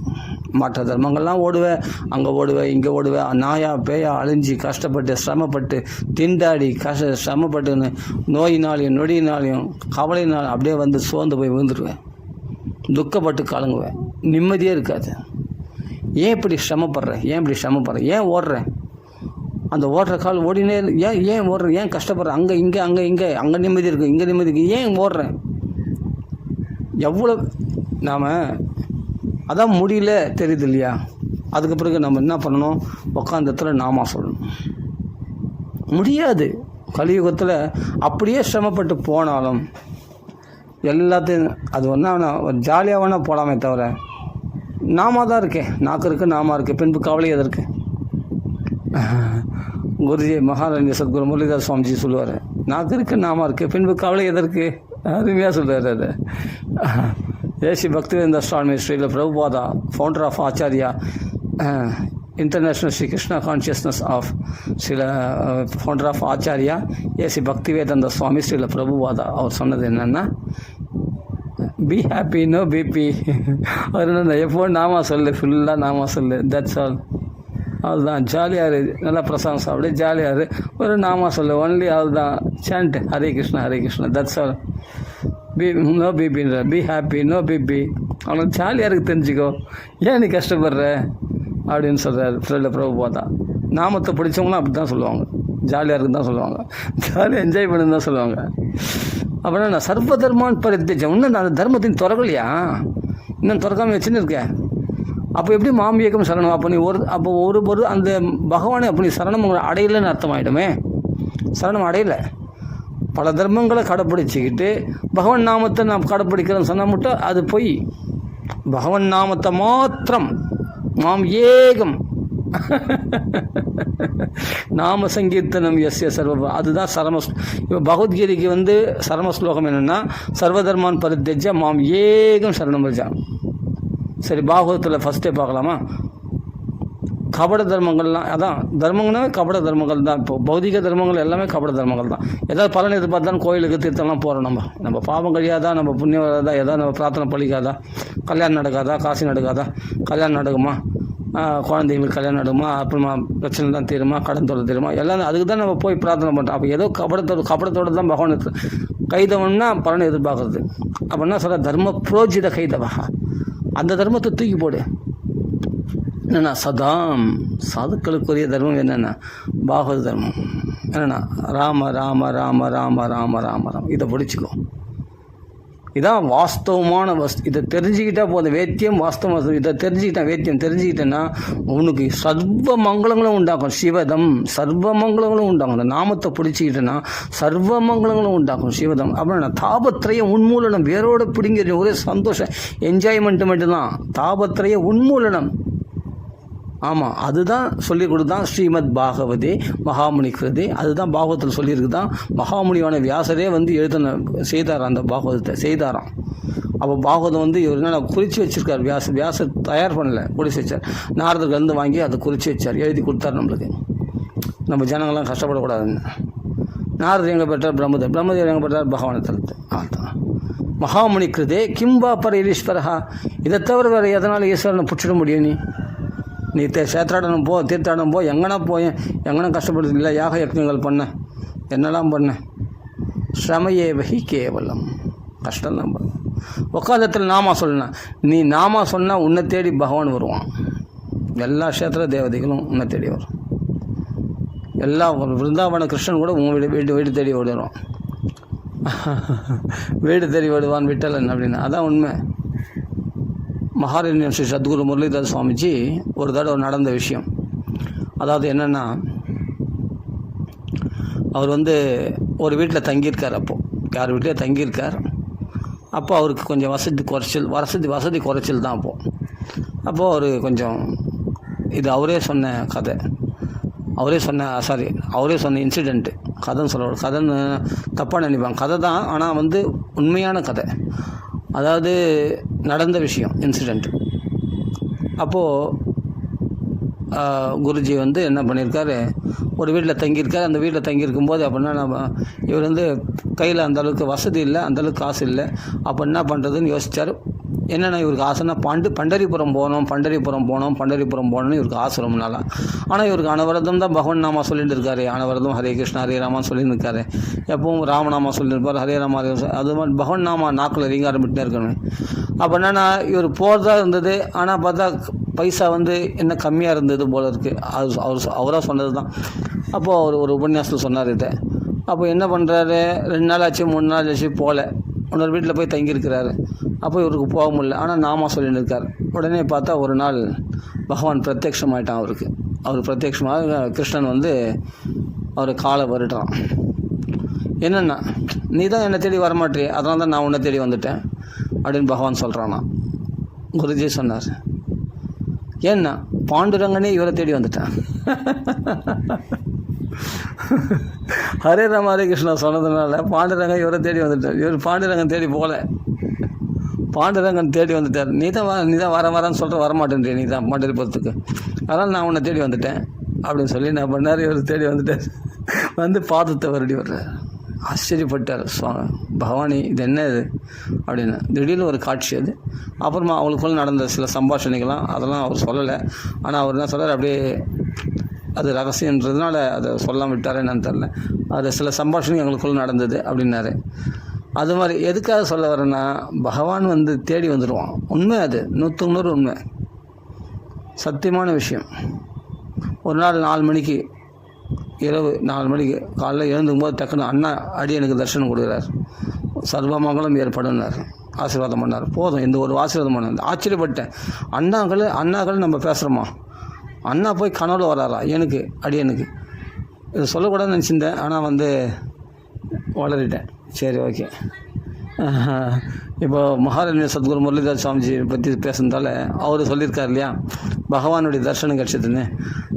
மற்ற தர்மங்கள்லாம் ஓடுவேன், அங்கே ஓடுவேன், இங்கே ஓடுவேன், நாயா பேயா அழிஞ்சு கஷ்டப்பட்டு சிரமப்பட்டு திண்டாடி சிரமப்பட்டுன்னு நோயினாலையும் நொடியினாலையும் கவலையினாலும் அப்படியே வந்து சோர்ந்து போய் விழுந்துருவேன், துக்கப்பட்டு கலங்குவேன், நிம்மதியே இருக்காது. ஏன் இப்படி சிரமப்படுற, ஏன் ஓடுற, அந்த ஓடுற கால் ஓடினே ஏன் ஓடுற, ஏன் கஷ்டப்படுற, அங்கே நிம்மதி இருக்குது, இங்கே நிம்மதி இருக்குது, ஏன் ஓடுறேன்? எவ்வளோ நாம் அதான் முடியல தெரியுது இல்லையா? அதுக்கு பிறகு நம்ம என்ன பண்ணணும்? உட்காந்த இடத்துல நாமா சொல்லணும். முடியாது. கலியுகத்தில் அப்படியே சிரமப்பட்டு போனாலும் எல்லாத்தையும் அது ஒன்றா ஒரு ஜாலியாக வேணால் போகலாமே தவிர நாம தான் இருக்கேன், நாக்கு இருக்குது, நாமா இருக்குது, பின்பு கவலை எதற்கு? குருஜி மகாராணி சத்குரு முரளிதாஸ் சுவாமிஜி சொல்லுவார், நாக்கு இருக்குது, நாமா இருக்குது, பின்பு கவலை எதற்கு? அருமையாக சொல்லுவார். அது AC Bhaktivedanta Swami Srila Prabhupada, founder of acharya international Sri Krishna consciousness of Srila founder of acharya AC Bhaktivedanta Swami Srila Prabhupada அவர் சொன்னது என்னென்னா, பி ஹாப்பி, நோ பிபி. அவர் எப்போ நாமா சொல்லு, ஃபுல்லாக நாமா சொல்லு, தட்ஸ் ஆல். அதுதான் ஜாலியாக இரு, நல்லா பிரசாதம் சாப்பிடு, ஜாலியாக இரு, ஒரு நாமா சொல்லு, ஒன்லி அதுதான் chant, Hare Krishna, that's all. No பிபின்ற, பி ஹாப்பி, நோ பிபி. அவனுக்கு ஜாலியாக இருக்குது, தெரிஞ்சுக்கோ, ஏன் நீ கஷ்டப்படுற அப்படின்னு சொல்கிறார் ஃப்ரெண்டில் பிரபுபாதா. நாமத்தை பிடிச்சவங்களாம் அப்படி தான் சொல்லுவாங்க, ஜாலியாக இருக்குன்னு தான் சொல்லுவாங்க, ஜாலியாக என்ஜாய் பண்ணுன்னு தான் சொல்லுவாங்க. அப்படின்னா நான் சர்வ தர்மான் பரித்தேஜம், இன்னும் நான் தர்மத்தின் திறக்கலையா, இன்னும் திறக்காமல் வச்சுன்னு இருக்கேன். அப்போ எப்படி மாமியக்கம் சரணம்? அப்போ நீ ஒரு அந்த பகவானை அப்போ நீ சரணம் அடையலைன்னு அர்த்தமாயிடுமே. சரணம் அடையலை, பல தர்மங்களை கடைப்பிடிச்சிக்கிட்டு பகவான் நாமத்தை நான் கடைப்பிடிக்கிறேன்னு சொன்னால் மட்டும் அது பொய். பகவான் நாமத்தை மாத்திரம் மாம் ஏகம் நாம சங்கீர்த்தனம் எஸ்ய சர்வ, அதுதான் இப்போ பகவத்கீதைக்கு சரமஸ்லோகம் என்னென்னா, சர்வதர்மான் பரித்தேஜ்ய மாம் ஏகம் சரணம் ரஜா. சரி, பாகவதத்தில் ஃபஸ்ட்டே பார்க்கலாமா? கபட தர்மங்கள்லாம், அதான் தர்மங்கள்னாவே கபட தர்மங்கள் தான். இப்போ பௌதிக தர்மங்கள் எல்லாமே கபட தர்மங்கள் தான். ஏதாவது பலன் எதிர்பார்த்தாலும் கோயிலுக்கு தீர்த்தம்லாம் போகிறோம். நம்ம பாவம் கழியாதா, நம்ம புண்ணியம் வராதா, ஏதாவது நம்ம பிரார்த்தனை பழிக்காதா, கல்யாணம் நடக்காதா, காசி நடக்காதா, கல்யாணம் நடக்குமா, குழந்தைங்களுக்கு கல்யாணம் நடக்குமா, அப்புறமா பிரச்சனை தான் தீருமா, கடன் தொல்லை தீருமா, எல்லாம் அதுக்கு தான் நம்ம போய் பிரார்த்தனை பண்ணுறோம். அப்போ ஏதோ கபடத்தோடு தான் பகவான் கைதவன்னா பலனை எதிர்பார்க்குறது. அப்போ என்ன சொல்கிற, தர்ம புரோஜித கைதவா, அந்த தர்மத்தை தூக்கி போடு. என்னென்னா சாதுக்களுக்குரிய தர்மம் என்னென்னா பாகவத தர்மம். என்னென்னா ராம ராம ராம ராம ராம ராம ராம, இதை பிடிச்சிக்கோ. இதான் வாஸ்தவமான இதை தெரிஞ்சுக்கிட்டால் போதும். வேத்தியம் வாஸ்தவம், இதை வேத்தியம் தெரிஞ்சுக்கிட்டேன்னா உனக்கு சர்வ மங்களங்களும் உண்டாகும். சிவதம் சர்வ மங்களங்களும் உண்டாகும். அந்த நாமத்தை பிடிச்சிக்கிட்டேன்னா சர்வ மங்களங்களும் உண்டாகும். சிவதம் அப்படின்னா தாபத்திரைய உன்மூலனம், வேரோடு பிடிங்கிற ஒரே சந்தோஷம், என்ஜாய்மெண்ட்டு மட்டும்தான். தாபத்திரைய உன்மூலனம், ஆமாம், அதுதான் சொல்லிக் கொடுத்தான் ஸ்ரீமத் பாகவதே மகாமுனி கிருதே. அதுதான் பாகவதத்தில் சொல்லியிருக்குதான். மகாமுனியான வியாசரே செய்தாராம், அந்த பாகவதத்தை செய்தாராம். அப்போ பாகவதம் இவர் என்ன குறித்து வச்சுருக்கார். வியாசர் தயார் பண்ணலை, குறித்து வச்சார். நாரதர்லேருந்து வாங்கி அதை குறித்து வச்சார், எழுதி கொடுத்தார் நம்மளுக்கு. நம்ம ஜனங்கள்லாம் கஷ்டப்படக்கூடாதுன்னு. நாரதர் எங்கே பெற்றார்? பிரம்மதேவர் எங்கே பெற்றார்? பகவானை தடுத்து. அதுதான் மகாமுனி கிருதே கிம்பா பர ஈஸ்வரஹா. இதை தவிர வேறு எதனால் ஈஸ்வரனை பிடிச்சிட முடியும்? நீ சேத்திராடனம் போ, தீர்த்தாடனம் போ, எங்கன்னா கஷ்டப்படுறது இல்லை. யாக யக்ஞங்கள் பண்ண, என்னெல்லாம் பண்ண, ஸ்ரமையே வகி கேவலம், கஷ்டம்தான் பண்ண. உக்காந்தத்தில் நாமா சொல்லணும். நீ நாமா சொன்னால் உன்னை தேடி பகவான் வருவான். எல்லா க்ஷேத்திர தேவதைகளும் உன்னை தேடி வரும். எல்லா விருந்தாவன கிருஷ்ணன் கூட உங்கள் வீடு தேடி ஓடிடுவான். வீடு தேடி ஓடுவான் விட்டலன் அப்படின்னு. அதான் உண்மை. மகாராணி ஸ்ரீ சத்குரு முரளிதாஸ் சுவாமிஜி ஒரு தடவை நடந்த விஷயம். அதாவது என்னென்னா, அவர் ஒரு வீட்டில் தங்கியிருக்கார். அப்போது யார் வீட்டிலே தங்கியிருக்கார். அப்போ அவருக்கு கொஞ்சம் வசதி குறைச்சல் தான். அப்போது அவர் கொஞ்சம் இது அவரே சொன்ன கதை, அவரே சொன்ன இன்சிடெண்ட்டு. கதைன்னு தப்பாக நினைப்பாங்க. கதை தான், ஆனால் உண்மையான கதை. அதாவது நடந்த விஷயம், இன்சிடெண்ட். அப்போது குருஜி என்ன பண்ணியிருக்காரு, ஒரு வீட்டில் தங்கியிருக்கார். அந்த வீட்டில் தங்கியிருக்கும்போது அப்படின்னா இவர் கையில் அந்தளவுக்கு வசதி இல்லை, அந்தளவுக்கு காசு இல்லை. அப்போ என்ன பண்ணுறதுன்னு யோசித்தார். என்னென்னா இவருக்கு ஆசைன்னா பண்டரிபுரம் போகணும்னு இவருக்கு ஆசை ரொம்ப நாளாக. ஆனால் இவருக்கு அனவரதம் தான் பகவான் நாமா சொல்லிட்டு இருக்காரு. அனவரதம் ஹரே கிருஷ்ணா ஹரே ராமான்னு சொல்லிட்டு இருக்காரு. எப்பவும் ராமநாமா சொல்லியிருப்பார், ஹரே ராமா அது மாதிரி பகவான் நாமா நாக்கில் ரீங்க ஆரம்பிட்டே இருக்கணும். அப்போ என்னென்னா இவர் போகிறதா இருந்தது. ஆனால் பார்த்தா பைசா என்ன கம்மியாக இருந்தது போல இருக்குது. அவராக சொன்னது தான். அப்போது அவர் ஒரு உபன்யாசத்தில் சொன்னார் இதை. அப்போ என்ன பண்ணுறாரு, 2 நாள் ஆச்சு 3 நாள் ஆச்சு போகல. இன்னொரு வீட்டில் போய் தங்கியிருக்கிறாரு. அப்போ இவருக்கு போக முடியல. ஆனால் நாமா சொல்லிட்டு இருக்கார். உடனே பார்த்தா ஒரு நாள் பகவான் பிரத்யக்ஷமாயிட்டான் அவருக்கு. அவர் பிரத்யக்ஷமாக கிருஷ்ணன் அவர் காலை வருடுறான். என்னென்னா நீ தான் என்னை தேடி வரமாட்டே, அதனால தான் நான் உன்னை தேடி வந்துட்டேன் அப்படின்னு பகவான் சொல்கிறானா. குருஜி சொன்னார், ஏன்னா பாண்டுரங்கனே இவரை தேடி வந்துட்டேன். ஹரே ராம ஹரே கிருஷ்ணா சொன்னதுனால பாண்டுரங்கன் இவரை தேடி வந்துட்டார். இவர் பாண்டுரங்கன் தேடி போகல, பாண்டுரங்கன் தேடி வந்துட்டார். நீ தான் வரன்னு சொல்கிற வரமாட்டேன்றே, நீ தான் பண்டரிபுரத்துக்கு, அதனால் நான் உன்னை தேடி வந்துட்டேன் அப்படின்னு சொல்லி என்ன பண்ணார், இவர் தேடி வந்துட்டார். பாதத்தை வருடி வர்றார். ஆச்சரியப்பட்டார் பகவானி, இது என்ன இது அப்படின்னு. திடீர்னு ஒரு காட்சி அது. அப்புறமா அவங்களுக்குள்ள நடந்த சில சம்பாஷணைகள்லாம் அதெல்லாம் அவர் சொல்லலை. ஆனால் அவர் என்ன சொல்கிறார், அப்படியே அது ரகசியன்றதுனால அதை சொல்லாமல் விட்டார் என்னன்னு தெரில. அது சில சம்பாஷணை எங்களுக்குள்ள நடந்தது அப்படின்னாரு. அது மாதிரி எதுக்காக சொல்ல வரேன்னா, பகவான் தேடி வந்துடுவான். உண்மை அது, 100க்கு 100 உண்மை, சத்தியமான விஷயம். ஒரு நாள் 4 மணிக்கு, இரவு 4 மணிக்கு காலையில் எழுந்துக்கும் போது டக்குன்னு அண்ணா எனக்கு தரிசனம் கொடுக்குறார். சர்வமங்கலம் ஏற்படுனார், ஆசீர்வாதம் பண்ணார். போதும், இந்த ஒரு ஆசீர்வாதம் பண்ணார். ஆச்சரியப்பட்டேன். அண்ணாக்கள் நம்ம பேசுகிறோமா, அண்ணா போய் கனவுல வராரா எனக்கு இது சொல்லக்கூடாதுன்னு நினச்சிருந்தேன். ஆனால் வளரிட்டேன். சரி, ஓகே. இப்போ மகாராஜ சத்குரு முரளிதாஸ் சுவாமிஜி பற்றி பேசுனதால அவர் சொல்லியிருக்கார் இல்லையா, பகவானுடைய தரிசனம் கிடச்சதுன்னு.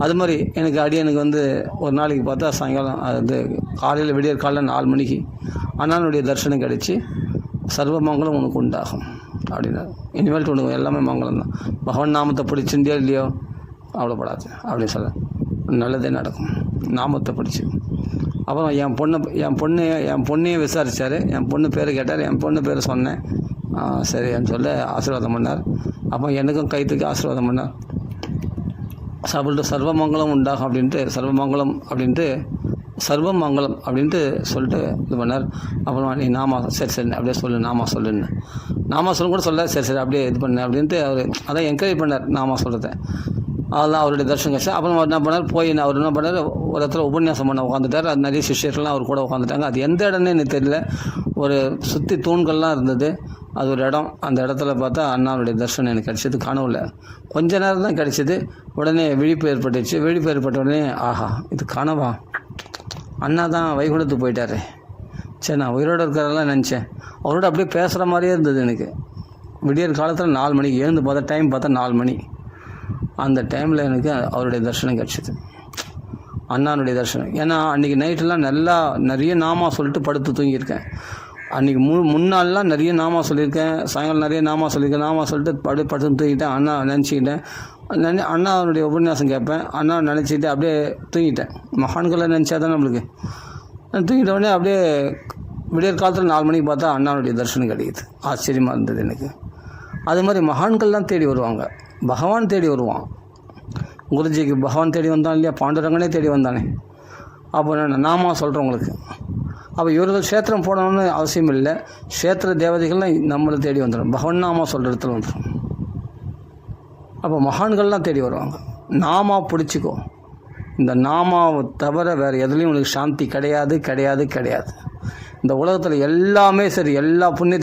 அது மாதிரி எனக்கு ஒரு நாளைக்கு பார்த்தா சாயங்காலம் காலையில் விடியற் காலையில் 4 மணிக்கு அண்ணானுடைய தரிசனம் கிடச்சி சர்வமங்கலம் உனக்கு உண்டாகும் அப்படின்னா. இனிமேல் உனக்கு எல்லாமே மங்களம் தான். பகவான் நாமத்தை பிடிச்சிருந்தியோ இல்லையோ அவ்வளோப்படாது அப்படின்னு சொல்ல, நல்லதே நடக்கும் நாமத்தை பிடிச்சி. அப்புறம் என் பொண்ணையும் விசாரித்தார். என் பொண்ணு பேர் கேட்டார். என் பொண்ணு பேர் சொன்னேன். சரின்னு சொல்ல ஆசீர்வாதம் பண்ணார். அப்போ எனக்கும் கைத்துக்கு ஆசீர்வாதம் பண்ணார். சாப்பிட்டு சர்வமங்கலம் உண்டாகும் அப்படின்ட்டு சர்வமங்கலம் அப்படின்ட்டு சொல்லிட்டு இது பண்ணார். அப்புறம் நீ நாமா சரி அப்படியே சொல்லு, நாமா சொல்லுன்னு கூட சொல்ல, சரி அப்படியே இது பண்ண அப்படின்ட்டு அவர் அதான் என்கரேஜ் பண்ணார் நாமா சொல்கிறத. அதெல்லாம் அவருடைய தரிசனம் கஷ்டம். அப்புறம் அவர் என்ன பண்ணார், அவர் என்ன பண்ணார், ஒரு இடத்துல உபன்யாசம் பண்ண உட்காந்துட்டார். அது நிறைய சிஷ்யர்கள்லாம் அவர் கூட உட்காந்துட்டாங்க. அது எந்த இடம்னு எனக்கு தெரியல. ஒரு சுற்றி தூண்கள்லாம் இருந்தது. அது ஒரு இடம். அந்த இடத்துல பார்த்தா அண்ணாவுடைய தரிசனம் எனக்கு கிடச்சிது. கனவுல கொஞ்ச நேரம் தான் கிடச்சிது. உடனே விழிப்பு ஏற்பட்டுச்சு. விழிப்பு ஏற்பட்ட உடனே ஆஹா, இது கனவா, அண்ணா தான் வைகுண்டத்துக்கு போயிட்டாரு. சரி, நான் உயிரோடு இருக்கிறதெல்லாம் நினச்சேன். அவரோட அப்படியே பேசுகிற மாதிரியே இருந்தது எனக்கு. விடியற் காலத்தில் 4 மணிக்கு எழுந்து பார்த்தா டைம் பார்த்தா 4 மணி. அந்த டைமில் எனக்கு அவருடைய தரிசனம் கிடச்சிது, அண்ணானுடைய தரிசனம். ஏன்னா அன்றைக்கி நைட்டெல்லாம் நிறைய நாமா சொல்லிட்டு படுத்து தூங்கியிருக்கேன். அன்றைக்கி முன்னாள்லாம் நிறைய நாமா சொல்லியிருக்கேன். சாயங்காலம் நிறைய நாமா சொல்லிட்டு படுத்து தூங்கிட்டேன். அண்ணா நினச்சிக்கிட்டேன். அண்ணாவுடைய உபன்யாசம் கேட்பேன். அண்ணா நினச்சிக்கிட்டு அப்படியே தூங்கிட்டேன். மகான்களை நினச்சா தான் நம்மளுக்கு. தூங்கிட்ட உடனே அப்படியே விடியற் காலத்தில் 4 மணிக்கு பார்த்தா அண்ணாவுடைய தரிசனம் கிடைக்குது. ஆச்சரியமாக இருந்தது எனக்கு. அது மாதிரி மகான்கள்லாம் தேடி வருவாங்க, பகவான் தேடி வருவான். குருஜிக்கு பகவான் தேடி வந்தான் இல்லையா, பாண்டுரங்கனே தேடி வந்தானே. அப்போ நாமா சொல்கிறவங்களுக்கு அப்போ இவர்கள் க்ஷேத்திரம் போடணும்னு அவசியம் இல்லை. க்ஷேத்திர தேவதைகள்லாம் நம்மளை தேடி வந்துடும். பகவான் நாமா சொல்கிற இடத்துல வந்துடும். அப்போ மகான்கள்லாம் தேடி வருவாங்க. நாமா பிடிச்சிக்கோ. இந்த நாமாவை தவிர வேறு எதுலேயும் உனக்கு சாந்தி கிடையாது. இந்த உலகத்தில் எல்லாமே சரி, எல்லா புண்ணிய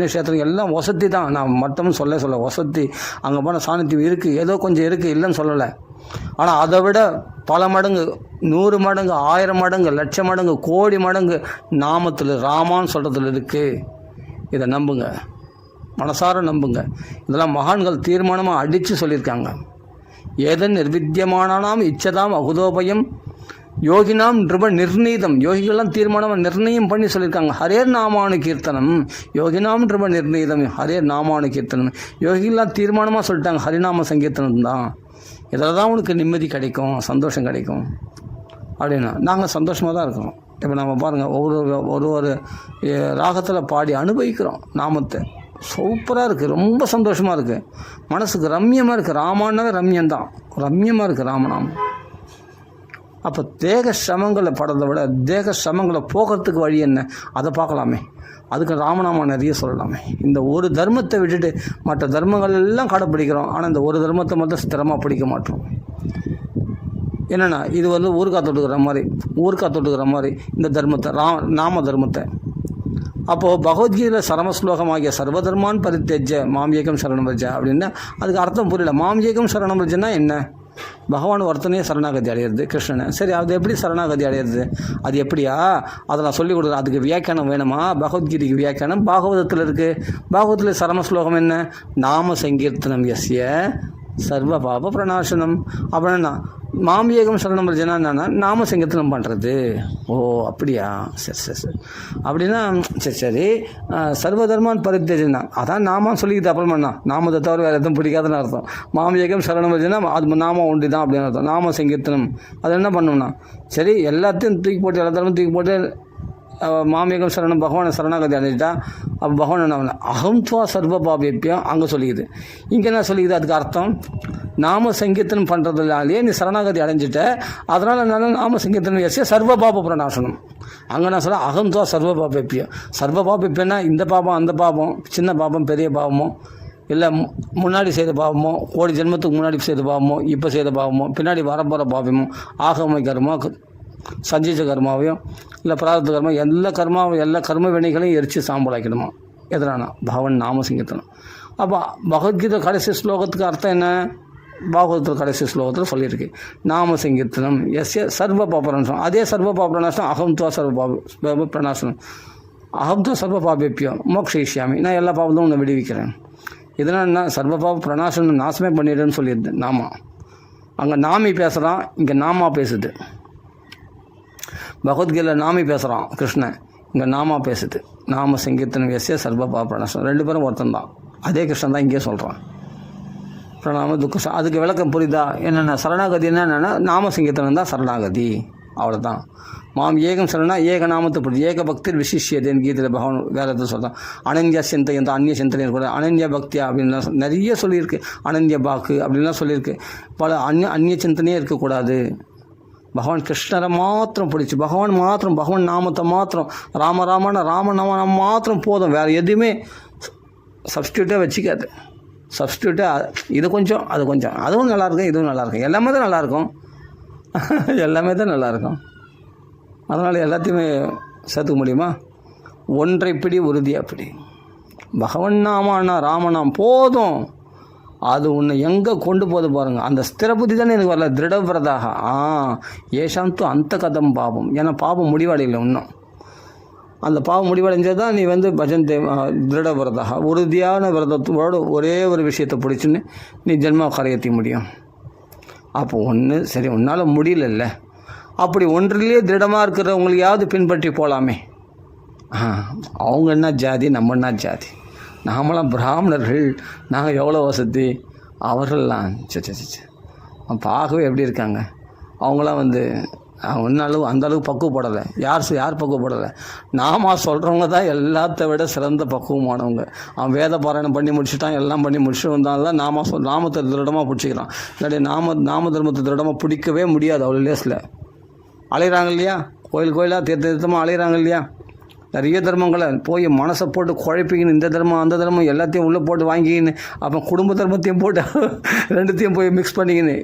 கஷேத்திரம் எல்லாம் வசதி தான். நான் மற்றமும் சொல்ல வசதி, அங்கே போன சாநித்தியம் இருக்குது, ஏதோ கொஞ்சம் இருக்குது, இல்லைன்னு சொல்லலை. ஆனால் அதை விட பல மடங்கு, 100 மடங்கு, 1000 மடங்கு, 1,00,000 மடங்கு, கோடி மடங்கு நாமத்தில் ராமான்னு சொல்கிறதுல இருக்குது. இதை நம்புங்க, மனசார நம்புங்க. இதெல்லாம் மகான்கள் தீர்மானமாக அடித்து சொல்லியிருக்காங்க. ஏதன் நிர்வித்தியமானாம் இச்சதாம் அகுதோபயம் யோகினாம் நிருப நிர்ணீதம். யோகிகள்லாம் தீர்மானமாக நிர்ணயம் பண்ணி சொல்லியிருக்காங்க. ஹரேர் நாமானு கீர்த்தனம் யோகினாம் நிருப நிர்ணீதம். ஹரேர் நாமானு கீர்த்தனம். யோகிகள்லாம் தீர்மானமாக சொல்லிட்டாங்க, ஹரிநாம சங்கீர்த்தனம் தான். இதில் தான் உனக்கு நிம்மதி கிடைக்கும், சந்தோஷம் கிடைக்கும் அப்படின்னா. நாங்கள் சந்தோஷமாக தான் இருக்கிறோம். இப்போ நம்ம பாருங்கள், ஒரு ராகத்தில் பாடி அனுபவிக்கிறோம் நாமத்தை. சூப்பராக இருக்குது, ரொம்ப சந்தோஷமாக இருக்குது, மனசுக்கு ரம்யமாக இருக்குது. ராமானாவே ரம்யம்தான், ரம்யமாக இருக்குது ராமநாமம். அப்போ தேக சிரமங்களை படுறதை விட தேக சிரமங்களை போகிறதுக்கு வழி என்ன, அதை பார்க்கலாமே. அதுக்கு ராமநாமம் நிறைய சொல்லலாமே. இந்த ஒரு தர்மத்தை விட்டுட்டு மற்ற தர்மங்கள் எல்லாம் கடைப்பிடிக்கிறோம், ஆனால் இந்த ஒரு தர்மத்தை மட்டும் ஸ்திரமாக பிடிக்க மாட்டோம். என்னென்னா இது ஊருக்கா தொட்டுக்கிற மாதிரி இந்த தர்மத்தை நாம தர்மத்தை. அப்போது பகவத்கீதையில் சரமஸ்லோகமாகிய சர்வதர்மான் பரித்தேஜ மாம்யேகம் சரணம் ரஜா அப்படின்னா அதுக்கு அர்த்தம் புரியல. மாம்யேகம் சரணம் ரஜனா என்ன? பகவான் ஒருத்தனே சரணாகதி அடையிறது கிருஷ்ணனை. சரி, அது எப்படி சரணாகதி அடையிறது, அது எப்படியா, அதை நான் சொல்லிக் கொடுக்குறேன். அதுக்கு வியாக்கியானம் வேணுமா? பகவத்கீதைக்கு வியாக்கியானம் பாகவதத்தில் இருக்குது. பாகவதத்தில் சரமஸ்லோகம் என்ன? நாம சங்கீர்த்தனம் எஸ்ய சர்வ பாப பிரணாசனம். அப்படின்னா மாமியகம் சரணம் ரஜனா என்னன்னா நாம சங்கீர்த்தனம் பண்ணுறது. ஓ அப்படியா, சரி அப்படின்னா சரி சர்வதர்மான் பரித்தேஜனா அதான் நாமான்னு சொல்லிக்கிட்டு அப்புறம் பண்ணா நாமத்தை தவிர வேறு எதுவும் பிடிக்காதுன்னு அர்த்தம். மாமியகம் சரணம் ரஜனா அது நாம ஒண்டி தான் அப்படின்னு அர்த்தம். நாம சங்கீர்த்தனம் அது என்ன பண்ணணும்னா சரி எல்லாத்தையும் தூக்கி போட்டு எல்லா தரமும் தூக்கி போட்டு மாமியகம் சரணம் பகவானை சரணாகதி அடைஞ்சிட்டா அப்போ பகவான் என்ன அகம் துவா சர்வ பாபியம் அங்கே சொல்லிக்குது. இங்கே என்ன சொல்லிக்குது? அதுக்கு அர்த்தம் நாம சங்கீர்த்தனம் பண்ணுறதுனாலே நீ சரணாகதி அடைஞ்சிட்ட, அதனால் என்ன நாம சங்கீர்த்தனம் எஸ்ய சர்வ பாப பிரணாசனம். அங்கே நான் சொல்ல அகம் துவா சர்வ பாபியம். சர்வ பாபியம்னா இந்த பாபம் அந்த பாபம், சின்ன பாபம் பெரிய பாவமோ, இல்லை முன்னாடி செய்த பாவமோ, கோடி ஜென்மத்துக்கு முன்னாடி செய்த பாவமோ, இப்போ செய்த பாவமோ, பின்னாடி வரப்போகிற பாவமோ, ஆகம கர்மா சஞ்சீஜ கர்மாவையும் இல்லை பிரார்த்த கர்மா எல்லா கர்ம வினைகளையும் எரித்து சாம்பலாக்கிடுமா. எதிரானா பகவன் நாம சங்கீர்த்தனம். அப்போ பகவத்கீதை கடைசி ஸ்லோகத்துக்கு அர்த்தம் என்ன? பாகவதத்தில் கடைசி ஸ்லோகத்தில் சொல்லியிருக்கு நாம சங்கீர்த்தனம் எஸ்ய சர்வ பாபநாசனம். அதே சர்வ பாபநாசனம் அகம் துவா சர்வ பிரணாசனம். அகம் துவா சர்வ பாபியம் மோக்ஷயிஷ்யாமி, நான் எல்லா பாவத்தும் உன்னை விடுவிக்கிறேன். இதனால் என்ன? சர்வ பாப பிரணாசனம் நாசமே பண்ணிடுன்னு சொல்லியிருந்தேன். நாமா அங்கே நாமி பேசுகிறான், இங்கே நாமா பேசுது. பகவத்கீதையில் நாமி பேசுகிறான் கிருஷ்ணன், இங்கே நாமா பேசுது. நாம சங்கீர்த்தனம் எஸ்ய சர்வ பாப பிரணாசனம். ரெண்டு பேரும் ஒருத்தன் தான், அதே கிருஷ்ணன் தான் இங்கே சொல்கிறான். பிரணாம துக்கம். அதுக்கு விளக்கம் புரியுதா? என்னென்ன சரணாகதி என்னென்னா நாம சங்கீர்த்தனம் தான் சரணாகதி, அவ்வளோதான். மாம் ஏகம் சரணா ஏக நாமத்தை பிடி ஏக பக்தி விசிஷியதேன்னு கீதையில் பகவான் வேறு எதுவும் சொல்கிறான். அனன்யா சிந்தை எந்த அந்நிய சிந்தனை கூட அனன்யா பக்தியா அப்படின்லாம் நிறைய சொல்லியிருக்கு. அனன்ய பாக்கு அப்படின்லாம் சொல்லியிருக்கு. பல அந்நிய சிந்தனையே இருக்கக்கூடாது. பகவான் கிருஷ்ணரை மாத்திரம் பிடிச்சி பகவான் நாமத்தை மாத்திரம் ராமநாம மாத்திரம் போதும். வேறு எதுவுமே சப்ஸ்டியூட்டே வச்சுக்காது. சப்ஸ்டியூட்டே இது கொஞ்சம் அது கொஞ்சம், அதுவும் நல்லாயிருக்கும் இதுவும் நல்லாயிருக்கும், எல்லாமே தான் நல்லாயிருக்கும், எல்லாமே தான் நல்லாயிருக்கும். அதனால் எல்லாத்தையுமே சேர்த்துக்க முடியுமா? ஒன்றை பிடி உறுதியாக பிடி. பகவன் நாமானா ராமநாம் போதும். அது உன்னை எங்கே கொண்டு போது பாருங்கள். அந்த ஸ்திர புத்தி தானே எனக்கு வரல. திருடவிரதாக ஏஷாந்து அந்த கதம் பாவம். ஏன்னா பாவம் முடிவடையில் இன்னும். அந்த பாவம் முடிவடைஞ்சது தான் நீ பஜந்தே திருடவிரதாக உறுதியான விரதத்தோடு ஒரே ஒரு விஷயத்தை பிடிச்சின்னு நீ ஜென்மா கரையேற்ற முடியும். அப்போ ஒன்று சரி உன்னால் முடியலல்ல, அப்படி ஒன்றிலேயே திருடமாக இருக்கிறவங்களையாவது பின்பற்றி போகலாமே. அவங்க என்ன ஜாதி, நம்ம என்ன ஜாதி, நாமெல்லாம் பிராமணர்கள், நாங்கள் எவ்வளோ வசதி, அவர்கள்லாம் சே பார்க்கவே எப்படி இருக்காங்க. அவங்களாம் ஒன்றாலும் அந்தளவுக்கு பக்குவப்படலை. யார் பக்குவப்படலை? நாம சொல்கிறவங்க தான் எல்லாத்த விட சிறந்த பக்குவமானவங்க. அவன் வேத பாராயணம் பண்ணி முடிச்சுட்டான், எல்லாம் பண்ணி முடிச்சுட்டு வந்தாலும் நாமத்தை திருடமாக பிடிச்சிக்கிறான். இல்லாட்டி நாம தர்மத்தை திருடமாக பிடிக்கவே முடியாது. அவ்வளோ லேஸில் அலைகிறாங்க இல்லையா, கோயிலாக தீர்த்தமாக அலைகிறாங்க இல்லையா. நிறைய தர்மங்களை போய் மனசை போட்டு குழப்பிக்கின்னு இந்த தர்மம் அந்த தர்மம் எல்லாத்தையும் உள்ளே போட்டு வாங்கிக்கின்னு அப்புறம் குடும்ப தர்மத்தையும் போட்டு ரெண்டுத்தையும் போய் மிக்ஸ் பண்ணிக்கின்னு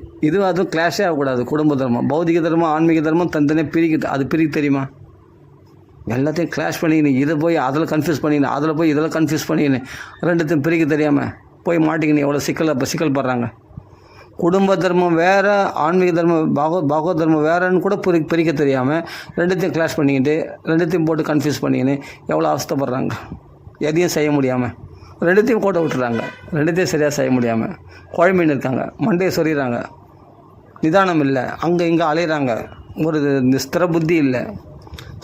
அதுவும் கிளாஷே ஆகக்கூடாது. குடும்ப தர்மம் பௌதிக தர்மம் ஆன்மீக தர்மம் தனித்தனியாக பிரிக்குது. அது பிரிக்க தெரியுமா? எல்லாத்தையும் கிளாஷ் பண்ணிக்கின்னு இதை போய் அதில் கன்ஃபியூஸ் பண்ணிக்கின்னு அதில் போய் இதில் கன்ஃபியூஸ் பண்ணிக்கின்னு ரெண்டுத்தையும் பிரிக்க தெரியாமல் போய் மாட்டிக்கின்னு எவ்வளோ சிக்கல் படுறாங்க. குடும்ப தர்மம் வேறு, ஆன்மீக தர்மம் பாகவத் தர்மம் வேறுன்னு கூட பிரிக்க தெரியாமல் ரெண்டுத்தையும் கிளாஷ் பண்ணிக்கிட்டு ரெண்டுத்தையும் போட்டு கன்ஃபியூஸ் பண்ணிக்கின்னு எவ்வளோ அவஸ்தைப்படுறாங்க. எதையும் செய்ய முடியாமல் ரெண்டுத்தையும் கோட்டை விட்டுறாங்க. ரெண்டுத்தையும் சரியாக செய்ய முடியாமல் குழம்பின்னு இருக்காங்க. மண்டையை சொறிகிறாங்க. நிதானம் இல்லை, அங்கே இங்கே அலைகிறாங்க. ஒரு ஸ்திர புத்தி இல்லை.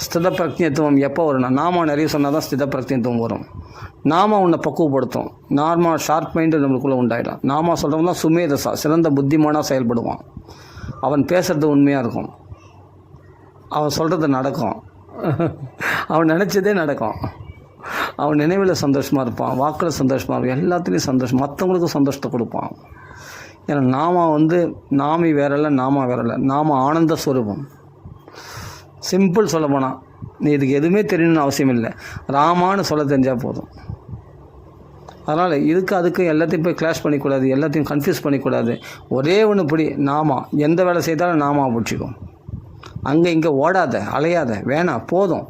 ஸ்தித பிரஜத்துவம் எப்போ வரும்னா நாம நிறைய சொன்னால் தான் ஸ்தித பிரஜத்துவம் வரும். நாம உன்னை பக்குவப்படுத்தும். நார்மல் ஷார்ப் மைண்டு நம்மளுக்குள்ளே உண்டாயிடும். நாம சொல்கிறவங்க தான் சுமேதசா சிறந்த புத்திமானாக செயல்படுவான். அவன் பேசுகிறது உண்மையாக இருக்கும், அவன் சொல்கிறது நடக்கும், அவன் நினச்சதே நடக்கும். அவன் நினைவில் சந்தோஷமாக இருப்பான், வாக்கில் சந்தோஷமாக இருப்பான், எல்லாத்துலேயும் சந்தோஷம், மற்றவங்களுக்கும் சந்தோஷத்தை கொடுப்பான். ஏன்னா நாம நாமி வேறல்ல, நாம வேறல்ல, நாம ஆனந்த ஸ்வரூபம். சிம்பிள் சொல்ல போனால் நீ இதுக்கு எதுவுமே தெரியணும்னு அவசியம் இல்லை, ராமான்னு சொல்ல தெரிஞ்சால் போதும். அதனால் அதுக்கு எல்லாத்தையும் போய் கிளாஷ் பண்ணிக்கூடாது, எல்லாத்தையும் கன்ஃபியூஸ் பண்ணிக்கூடாது. ஒரே ஒன்று இப்படி நாமா எந்த வேலை செய்தாலும் நாமா பிடிச்சிக்கும். அங்கே இங்கே ஓடாத, அலையாத, வேணாம், போதும்.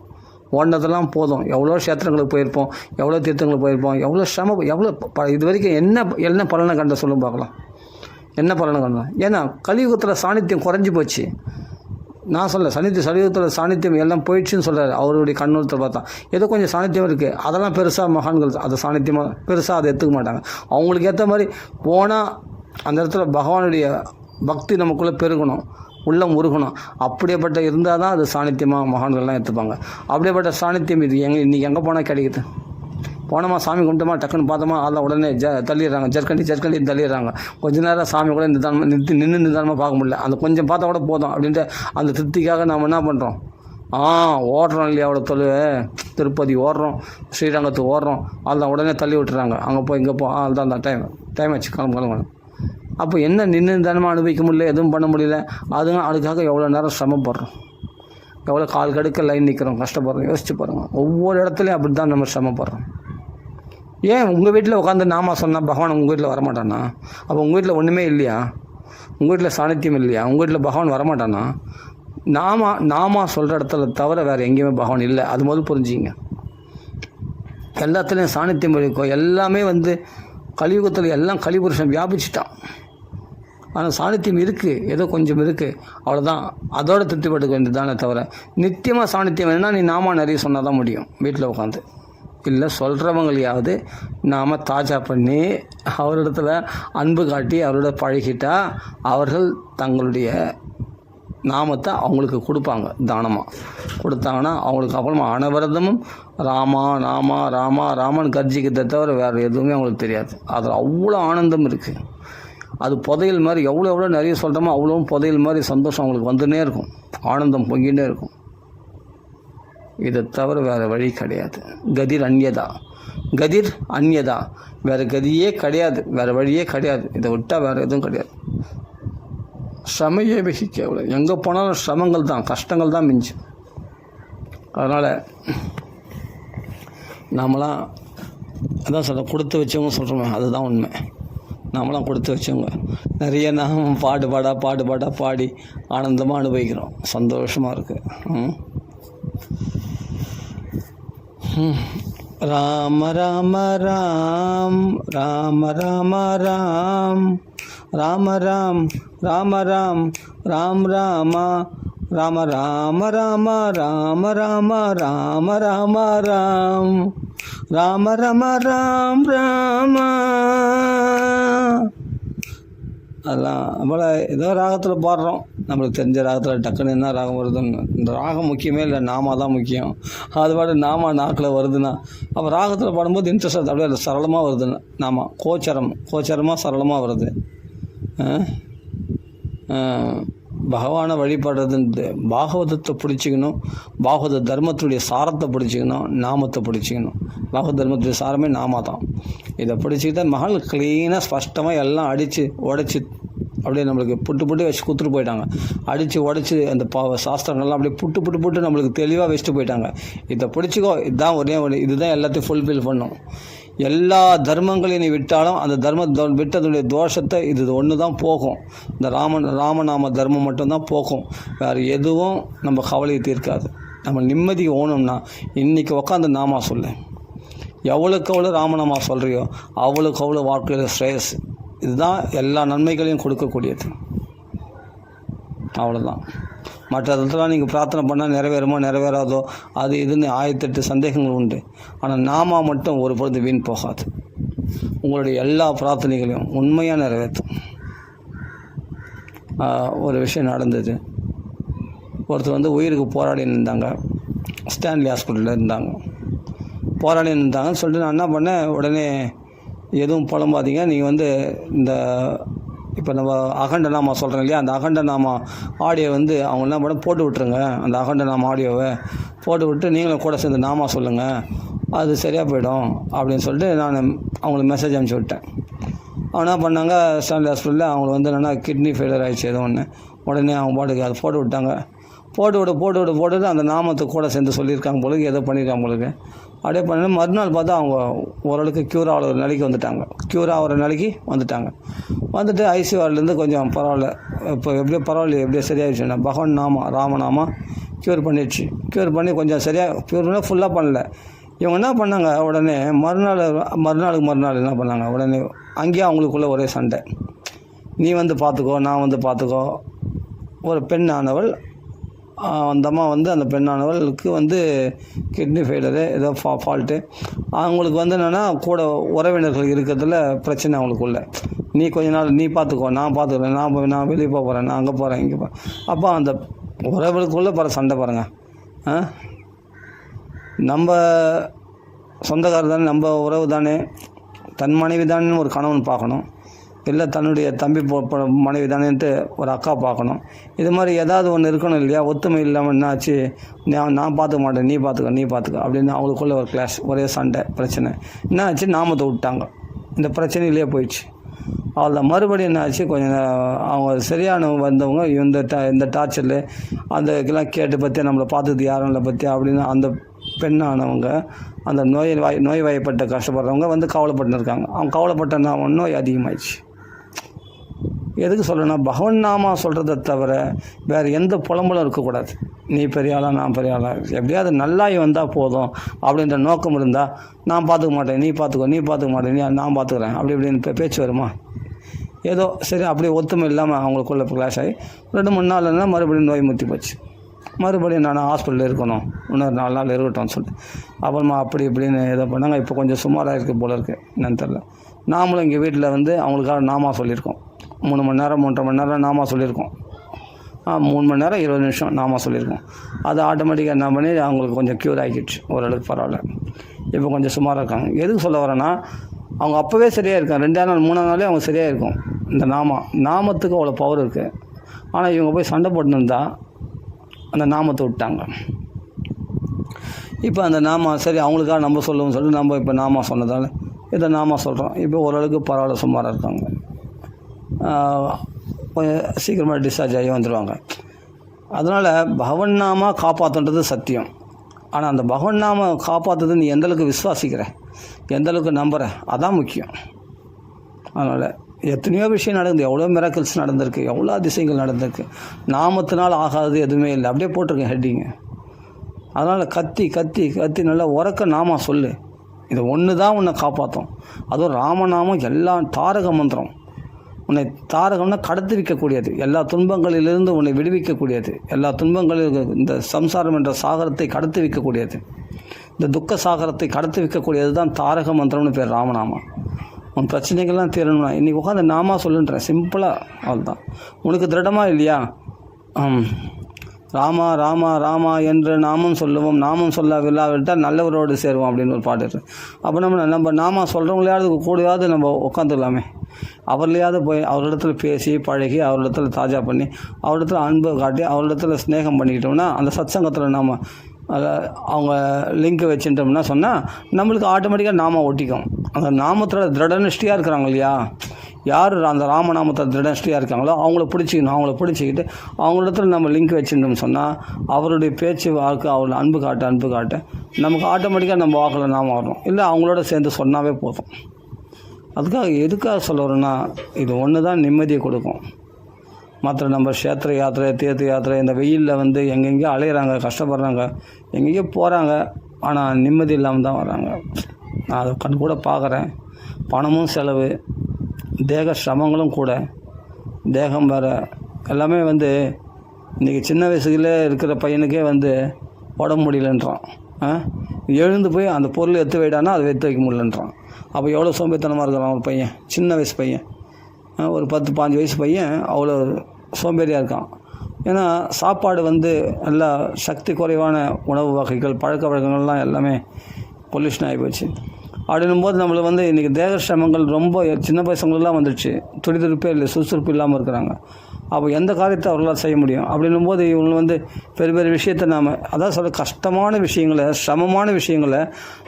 ஓடினதெல்லாம் போதும். எவ்வளோ க்ஷேத்திரங்களுக்கு போயிருப்போம், எவ்வளோ தீர்த்தங்களுக்கு போயிருப்போம், எவ்வளோ எவ்வளோ இது வரைக்கும் என்ன பலனை கண்ட சொல்லும் பார்க்கலாம். என்ன பலனை கண்டோம்? ஏன்னா கலியுகத்தில் சாநித்தியம் குறைஞ்சி போச்சு. நான் சொல்ல சலியுகத்தில் சாநித்தியம் எல்லாம் போயிடுச்சுன்னு சொல்கிறார். அவருடைய கண்ணூரத்தில் பார்த்தா ஏதோ கொஞ்சம் சாநித்தியம் இருக்குது, அதெல்லாம் பெருசாக மகான்கள் அதை சாநித்தியமாக பெருசாக அதை எடுத்துக்க மாட்டாங்க. அவங்களுக்கு ஏற்ற மாதிரி போனால் அந்த இடத்துல பகவானுடைய பக்தி நமக்குள்ளே பெருகணும், உள்ளம் உருகணும். அப்படியேப்பட்ட இருந்தால் தான் அது சாநித்தியமாக மகான்கள்லாம் எடுத்துப்பாங்க. அப்படியேப்பட்ட சாநித்தியம் இது இன்றைக்கி எங்கே போனால் கிடைக்குது. போனோமா, சாமி கும்பிட்டோமா, டக்குன்னு பார்த்தோமா, அதில் உடனே தள்ளிடுறாங்க, ஜர்க்கண்டி தள்ளிடுறாங்க. கொஞ்ச நேரம் சாமி கூட நிதானமாக பார்க்க முடியல. அந்த கொஞ்சம் பார்த்தா கூட போதும் அப்படின்ட்டு அந்த திருப்திக்காக நாம் என்ன பண்ணுறோம், ஓடுறோம் இல்லையா, அவ்வளோ திருப்பதி ஓடுறோம், ஸ்ரீரங்கத்துக்கு ஓடுறோம், அதில் உடனே தள்ளி விட்டுறாங்க. அங்கே போய் இங்கே அதுதான் அந்த டைம் ஆச்சு, கிளம்பு. அப்போ என்ன நிதானமாக அனுபவிக்க முடியல, எதுவும் பண்ண முடியல. அதுக்காக எவ்வளோ நேரம் சிரமப்படுறோம், எவ்வளோ கால் கடுக்க லைன் நிற்கிறோம், கஷ்டப்படுறோம். யோசிச்சு பாருங்கள். ஒவ்வொரு இடத்துலையும் அப்படி தான் நம்ம சிரமப்படுறோம். ஏன் உங்கள் வீட்டில் உட்காந்து நாமா சொன்னால் பகவான் உங்கள் வீட்டில் வரமாட்டானா? அப்போ உங்கள் வீட்டில் ஒன்றுமே இல்லையா? உங்கள் வீட்டில் சாநித்தியம் இல்லையா? உங்கள் வீட்டில் பகவான் வரமாட்டானா? நாமா சொல்கிற இடத்துல தவிர வேறு எங்கேயுமே பகவான் இல்லை. அது முதல் புரிஞ்சிங்க. எல்லாத்துலேயும் சாநித்தியம் இருக்கும். எல்லாமே கலியுகத்தில் எல்லாம் கலிபுருஷன் வியாபிச்சிட்டான். ஆனால் சாநித்தியம் இருக்குது, ஏதோ கொஞ்சம் இருக்குது, அவ்வளோதான். அதோட திருப்திப்பட்டுக்க வேண்டியதானே தவிர நித்தியமாக சாநித்தியம் வேணும்னா நீ நாமா நிறைய சொன்னால் தான் முடியும். வீட்டில் உட்காந்து இல்லை சொல்கிறவங்களையாவது நாம் தாஜா பண்ணி அவரிடத்துல அன்பு காட்டி அவரோட பழகிட்டா அவர்கள் தங்களுடைய நாமத்தை அவங்களுக்கு கொடுப்பாங்க. தானமாக கொடுத்தாங்கன்னா அவங்களுக்கு அப்புறமா அனவரதமும் ராமா ராமா ராமா ராமன் கர்ஜிக்கிறத தவிர வேறு எதுவுமே அவங்களுக்கு தெரியாது. அதில் அவ்வளோ ஆனந்தம் இருக்குது. அது புதையல் மாதிரி எவ்வளோ நிறைய சொல்கிறோமோ அவ்வளோ புதையல் மாதிரி சந்தோஷம் அவங்களுக்கு வந்துன்னே இருக்கும், ஆனந்தம் பொங்கிட்டே இருக்கும். இதை தவிர வேறு வழி கிடையாது. கதிர் அந்யதா, வேறு கதியே கிடையாது, வேறு வழியே கிடையாது. இதை விட்டால் வேறு எதுவும் கிடையாது. சிரமையே வகிக்க எவ்வளோ எங்கே போனாலும் சிரமங்கள் தான், கஷ்டங்கள் தான் மிஞ்சு. அதனால் நாமெல்லாம் அதான் கொடுத்து வச்சவங்க சொல்கிறோமே, அதுதான் உண்மை. நாமெல்லாம் கொடுத்து வச்சவங்க நிறைய நாம் பாட்டு பாடி ஆனந்தமாக அனுபவிக்கிறோம், சந்தோஷமாக இருக்குது. ராம ராம ராம் ராம ராம ராம் ராம ராம் ராம ராம் ராம் ராம ராம ராம ராம ராம ராம ராம ராம ராம் ராம ராம ராம் ராம. அதெல்லாம் நம்மள ஏதோ ராகத்தில் பாடுறோம், நம்மளுக்கு தெரிஞ்ச ராகத்தில் டக்குன்னு என்ன ராகம் வருதுன்னு. இந்த ராகம் முக்கியமே இல்லை, நாமா தான் முக்கியம். அது பாட்டு நாமா நாக்கில் வருதுன்னா அப்போ ராகத்தில் பாடும்போது இன்ட்ரெஸ்ட் அப்படியே சரளமாக வருதுன்னு. நாமா கோச்சரமாக சரளமாக வருது. பகவானை வழிபடுறதுன்ட்டு பாகவதத்தை பிடிச்சிக்கணும், பாகவத தர்மத்துடைய சாரத்தை பிடிச்சிக்கணும், நாமத்தை பிடிச்சிக்கணும். பாகவத தர்மத்துடைய சாரமே நாமா தான். இதை பிடிச்சிக்கிட்டா மகள் க்ளீனாக ஸ்பஷ்டமாக எல்லாம் அடித்து உடச்சி அப்படியே நம்மளுக்கு புட்டு வச்சு குத்துட்டு போயிட்டாங்க. அடித்து உடச்சி அந்த சாஸ்திரங்கள்லாம் அப்படியே புட்டு நம்மளுக்கு தெளிவாக வச்சுட்டு போயிட்டாங்க. இதை பிடிச்சிக்கோ, இதுதான் இதுதான் எல்லாத்தையும் ஃபுல்ஃபில் பண்ணும். எல்லா தர்மங்களையும் நீ விட்டாலும் அந்த விட்டதுடைய தோஷத்தை இது ஒன்று தான் போகும். இந்த ராமநாம தர்மம் மட்டும்தான் போகும். வேறு எதுவும் நம்ம கவலையை தீர்க்காது. நம்ம நிம்மதி ஓணும்னா இன்றைக்கி உட்காந்து நாமா சொல்லு. எவ்வளோக்கு எவ்வளோ ராமநாமா சொல்கிறியோ அவ்வளோக்கு அவ்வளோ வாழ்க்கையில் ஸ்ரேயஸ். இதுதான் எல்லா நன்மைகளையும் கொடுக்கக்கூடியது. அவ்வளோதான். மற்ற இடத்துலாம் நீங்கள் பிரார்த்தனை பண்ணால் நிறைவேறுமோ நிறைவேறாதோ அது இதுன்னு 1008 சந்தேகங்கள் உண்டு. ஆனால் நாமா மட்டும் ஒரு பொழுது வீண் போகாது. உங்களுடைய எல்லா பிரார்த்தனைகளையும் உண்மையாக நிறைவேற்றும். ஒரு விஷயம் நடந்தது. ஒருத்தர் உயிருக்கு போராடி இருந்தாங்க. ஸ்டான்லி ஹாஸ்பிட்டலில் இருந்தாங்க. போராடி இருந்தாங்கன்னு சொல்லிட்டு நான் என்ன பண்ணேன், உடனே எதுவும் புலம்பாதீங்க, நீங்கள் இந்த இப்போ நம்ம அகண்ட நாமா சொல்கிறோம் இல்லையா, அந்த அகண்ட நாமா ஆடியோ அவங்க என்ன பண்ண போட்டு விட்டுருங்க. அந்த அகண்ட நாமா ஆடியோவை போட்டு விட்டு நீங்களும் கூட சேர்ந்து நாமா சொல்லுங்கள். அது சரியாக போயிடும் அப்படின்னு சொல்லிட்டு நான் அவங்களுக்கு மெசேஜ் அனுப்பிச்சி விட்டேன். அவங்க என்ன பண்ணாங்க, ஸ்டான்லி ஹாஸ்பிட்டலில் அவங்களுக்கு வந்து என்னென்னா கிட்னி ஃபெயிலியர் ஆகிடுச்சு ஏதோ ஒன்று. உடனே அவங்க பாட்டுக்கு அதை போட்டு விட்டாங்க. போட்டு அந்த நாமத்தை கூட சேர்ந்து சொல்லியிருக்காங்க போலுக்கு, ஏதோ பண்ணியிருக்காங்க போலுக்கு. அப்படியே பண்ணி மறுநாள் பார்த்தா அவங்க ஓரளவுக்கு க்யூர் ஆகிற நிலைக்கு வந்துட்டாங்க. வந்துட்டு ஐசியூஆர்லேருந்து கொஞ்சம் பரவாயில்ல, இப்போ எப்படியோ பரவாயில்ல, எப்படியோ சரியாயிடுச்சுண்ணா. பகவான் நாமா ராமநாமா க்யூர் பண்ணிடுச்சு. க்யூர் பண்ணி கொஞ்சம் சரியாக க்யூர்னா ஃபுல்லாக பண்ணல. இவங்க என்ன பண்ணாங்க, உடனே மறுநாள் என்ன பண்ணாங்க, உடனே அங்கேயே அவங்களுக்குள்ளே ஒரே சண்டை. நீ வந்து பார்த்துக்கோ, நான் வந்து பார்த்துக்கோ. ஒரு பெண்ணானவள், அந்த அம்மா வந்து அந்த பெண்ணானவளுக்கு வந்து கிட்னி ஃபெயிலியரு ஏதோ ஃபால்ட்டு. அவங்களுக்கு வந்து என்னென்னா கூட உறவினர்கள் இருக்கிறதுல பிரச்சனை அவங்களுக்குள்ள. நீ கொஞ்ச நாள் நீ பார்த்துக்கோ, நான் பார்த்துக்கிறேன், நான் வெளியே போகிறேன், நான் அங்கே போகிறேன், இங்கே போகிறேன். அப்போ அந்த உறவுகளுக்குள்ளே சண்டை பாருங்கள். நம்ம சொந்தக்காரர் தானே, நம்ம உறவு தானே, தன் மனைவி தானே ஒரு கணவன் பார்க்கணும், இல்லை தன்னுடைய தம்பி மனைவி தானேன்ட்டு ஒரு அக்கா பார்க்கணும். இது மாதிரி ஏதாவது ஒன்று இருக்கணும் இல்லையா? ஒத்துமை இல்லாமல் என்னாச்சு, நான் பார்த்துக்க மாட்டேன், நீ பார்த்துக்க அப்படின்னு அவங்களுக்குள்ள ஒரு கிளாஷ், ஒரே சண்டை, பிரச்சனை. என்ன ஆச்சு, நாமத்தை விட்டாங்க. இந்த பிரச்சனையிலே போயிடுச்சு. அவ்வளோதான். மறுபடியும் என்ன ஆச்சு, கொஞ்சம் அவங்க சரியான வந்தவங்க இந்த டார்ச்சரில் அந்த இதெல்லாம் கேட்டு பற்றி நம்மளை பார்த்தது யாரும் இல்லை பற்றி அப்படின்னு அந்த பெண்ணானவங்க, அந்த நோய்வாய்ப்பட்ட கஷ்டப்படுறவங்க வந்து கவலைப்பட்டு இருக்காங்க. அவங்க கவலைப்பட்ட நோய் அதிகமாகிடுச்சு. எதுக்கு சொல்லணும்னா, பகவன் நாமா சொல்கிறத தவிர வேறு எந்த புலம்பலும் இருக்கக்கூடாது. நீ பெரியாளா, நான் பெரியாளா, எப்படியாவது நல்லாய் வந்தால் போதும் அப்படின்ற நோக்கம் இருந்தால், நான் பார்த்துக்க மாட்டேன், நீ பார்த்துக்க மாட்டேன், நான் பார்த்துக்கிறேன் அப்படி இப்படின்னு பேச்சு வருமா? ஏதோ சரி அப்படியே ஒத்துமை இல்லாமல் அவங்களுக்குள்ள கிளாஷ் ஆகி 2-3 நாள் இருந்தால் மறுபடியும் நோய் முற்றி போச்சு. மறுபடியும் நான் ஹாஸ்பிட்டலில் இருக்கணும், இன்னொரு 4 நாள் இருக்கட்டும்னு சொல்லிட்டு அப்புறமா அப்படி இப்படின்னு ஏதோ பண்ணாங்க. இப்போ கொஞ்சம் சுமாராக இருக்குது போல இருக்குது, என்னன்னு தெரில. நாமளும் இங்கே வீட்டில் வந்து அவங்களுக்காக நாமா சொல்லியிருக்கோம். 3 மணி நேரம் 3.5 மணி நேரம் நாமா சொல்லியிருக்கோம். 3 மணி நேரம் 20 நிமிஷம் நாமா சொல்லியிருக்கோம். அது ஆட்டோமேட்டிக்காக என்ன பண்ணி அவங்களுக்கு கொஞ்சம் க்யூர் ஆகிடுச்சு, ஓரளவுக்கு பரவாயில்ல. இப்போ கொஞ்சம் சுமாராக இருக்காங்க. எதுக்கு சொல்ல வரேன்னா, அவங்க அப்போவே சரியாக இருக்காங்க. 2ஆம் நாள் 3ஆம் நாளே அவங்க சரியாக இருக்கும். இந்த நாமத்துக்கு அவ்வளோ பவர் இருக்குது. ஆனால் இவங்க போய் சண்டை போட்டுருந்தா அந்த நாமத்தை விட்டாங்க. இப்போ அந்த நாமா சரி அவங்களுக்காக நம்ம சொல்லுவோம்னு சொல்லிட்டு நம்ம இப்போ நாமா சொன்னதால் இதை நாமா சொல்கிறோம். இப்போ ஓரளவுக்கு பரவாயில்ல, சுமாராக இருக்காங்க. கொஞ்சம் சீக்கிரமாக டிஸ்சார்ஜ் ஆகி வந்துடுவாங்க. அதனால் பகவன் நாமா காப்பாற்றுன்றது சத்தியம். ஆனால் அந்த பகவன் நாம காப்பாற்றுறது நீ எந்தளவுக்கு விசுவாசிக்கிற, எந்தளவுக்கு நம்புகிற, அதான் முக்கியம். அதனால் எத்தனையோ விஷயம் நடக்குது, எவ்வளோ மிராக்கிள்ஸ் நடந்திருக்கு, எவ்வளோ அதிசயங்கள் நடந்திருக்கு. நாமத்தினால் ஆகாதது எதுவுமே இல்லை, அப்படியே போட்டிருக்கேன் ஹெட்டிங்கு. அதனால் கத்தி நல்லா உறக்க நாமா சொல்லு. இது ஒன்று தான் உன்னை காப்பாற்றும். அதுவும் ராமநாமம் எல்லாம் தாரக மந்திரம். உன்னை தாரகம்னா கடத்தி வைக்கக்கூடியது, எல்லா துன்பங்களிலிருந்து உன்னை விடுவிக்கக்கூடியது, எல்லா துன்பங்களிலும் இந்த சம்சாரம் என்ற சாகரத்தை கடத்தி வைக்கக்கூடியது, இந்த துக்க சாகரத்தை கடத்தி வைக்கக்கூடியது தான் தாரக மந்திரம்னு பேர் ராமநாமம். உன் பிரச்சனைகள்லாம் தீரணும்னா இன்றைக்கி உட்காந்து நாமா சொல்லுன்றேன், சிம்பிளாக. அவ்வளோதான். உனக்கு திருடமாக இல்லையா? ராமா ராமா ராமா என்று நாமம் சொல்லுவோம், நாமம் சொல்லாவிட்டால் நல்லவரோடு சேருவோம் அப்படின்னு ஒரு பாட்டு இருக்குது. அப்போ நம்ம நாமா சொல்கிறவங்களையாவது கூடயாவது நம்ம உட்காந்துக்கலாமே. அவர்லையாவது போய் அவரிடத்துல பேசி பழகி, அவரிடத்துல தாஜா பண்ணி, அவரிடத்துல அன்பு காட்டி, அவரிடத்துல ஸ்நேகம் பண்ணிக்கிட்டோம்னா, அந்த சத்சங்கத்தில் நாம் அவங்க லிங்க் வச்சுட்டோம்னா சொன்னால் நம்மளுக்கு ஆட்டோமேட்டிக்காக நாம ஒட்டிக்கும். அந்த நாமத்தோட திருடனிஷ்டியாக இருக்கிறாங்க இல்லையா, யார் அந்த ராமநாமத்தில் திருடனிஷ்டியாக இருக்காங்களோ அவங்கள பிடிச்சிக்கிட்டு அவங்களிடத்துல நம்ம லிங்க் வச்சுட்டோம்னு சொன்னால், அவருடைய பேச்சு வாக்கு, அவரோட அன்பு காட்ட நமக்கு ஆட்டோமேட்டிக்காக நம்ம வாக்கில் நாம வரணும். இல்லை அவங்களோட சேர்ந்து சொன்னாவே போதும். அதுக்காக எதுக்காக சொல்ல வரோன்னா, இது ஒன்று தான் நிம்மதியை கொடுக்கும். மற்ற நம்ம க்ஷேத்திர யாத்திரை, தீர்த்த யாத்திரை, இந்த வெயிலில் வந்து எங்கெங்கேயோ அலையிறாங்க, கஷ்டப்படுறாங்க, எங்கெங்கேயோ போகிறாங்க, ஆனால் நிம்மதி இல்லாமல் தான் வராங்க. நான் அதை கண் கூட பார்க்குறேன். பணமும் செலவு, தேக சிரமங்களும் கூட, தேகம் வேறு, எல்லாமே வந்து இன்றைக்கி சின்ன வயசுல இருக்கிற பையனுக்கே வந்து உடம்பு முடியலன்றான். எழுந்து போய் அந்த பொருள் எடுத்து வைடானா அதை எடுத்து வைக்க முடியலன்றான். அப்போ எவ்வளோ சோம்பேறித்தனமாக இருக்கிறான் ஒரு பையன், சின்ன வயசு பையன், ஒரு 10-15 வயசு பையன் அவ்வளோ சோம்பேறியாக இருக்கான். ஏன்னா சாப்பாடு வந்து நல்லா சக்தி குறைவான உணவு வகைகள், பழக்க வழக்கங்கள்லாம் எல்லாமே பொல்யூஷன் ஆகி போச்சு. அப்படின்னும் போது நம்மளுக்கு வந்து இன்றைக்கி தேக சிரமங்கள் ரொம்ப சின்ன பசங்களெலாம் வந்துடுச்சு. துடிதுடிப்பே இல்லை, சுறுசுறுப்பு இல்லாமல் இருக்கிறாங்க. அப்போ எந்த காரியத்தை அவர்களால் செய்ய முடியும்? அப்படின்னும் போது இவங்க பெரிய பெரிய விஷயத்தை நாம் அதான் சொல்ல கஷ்டமான விஷயங்களை, சிரமமான விஷயங்களை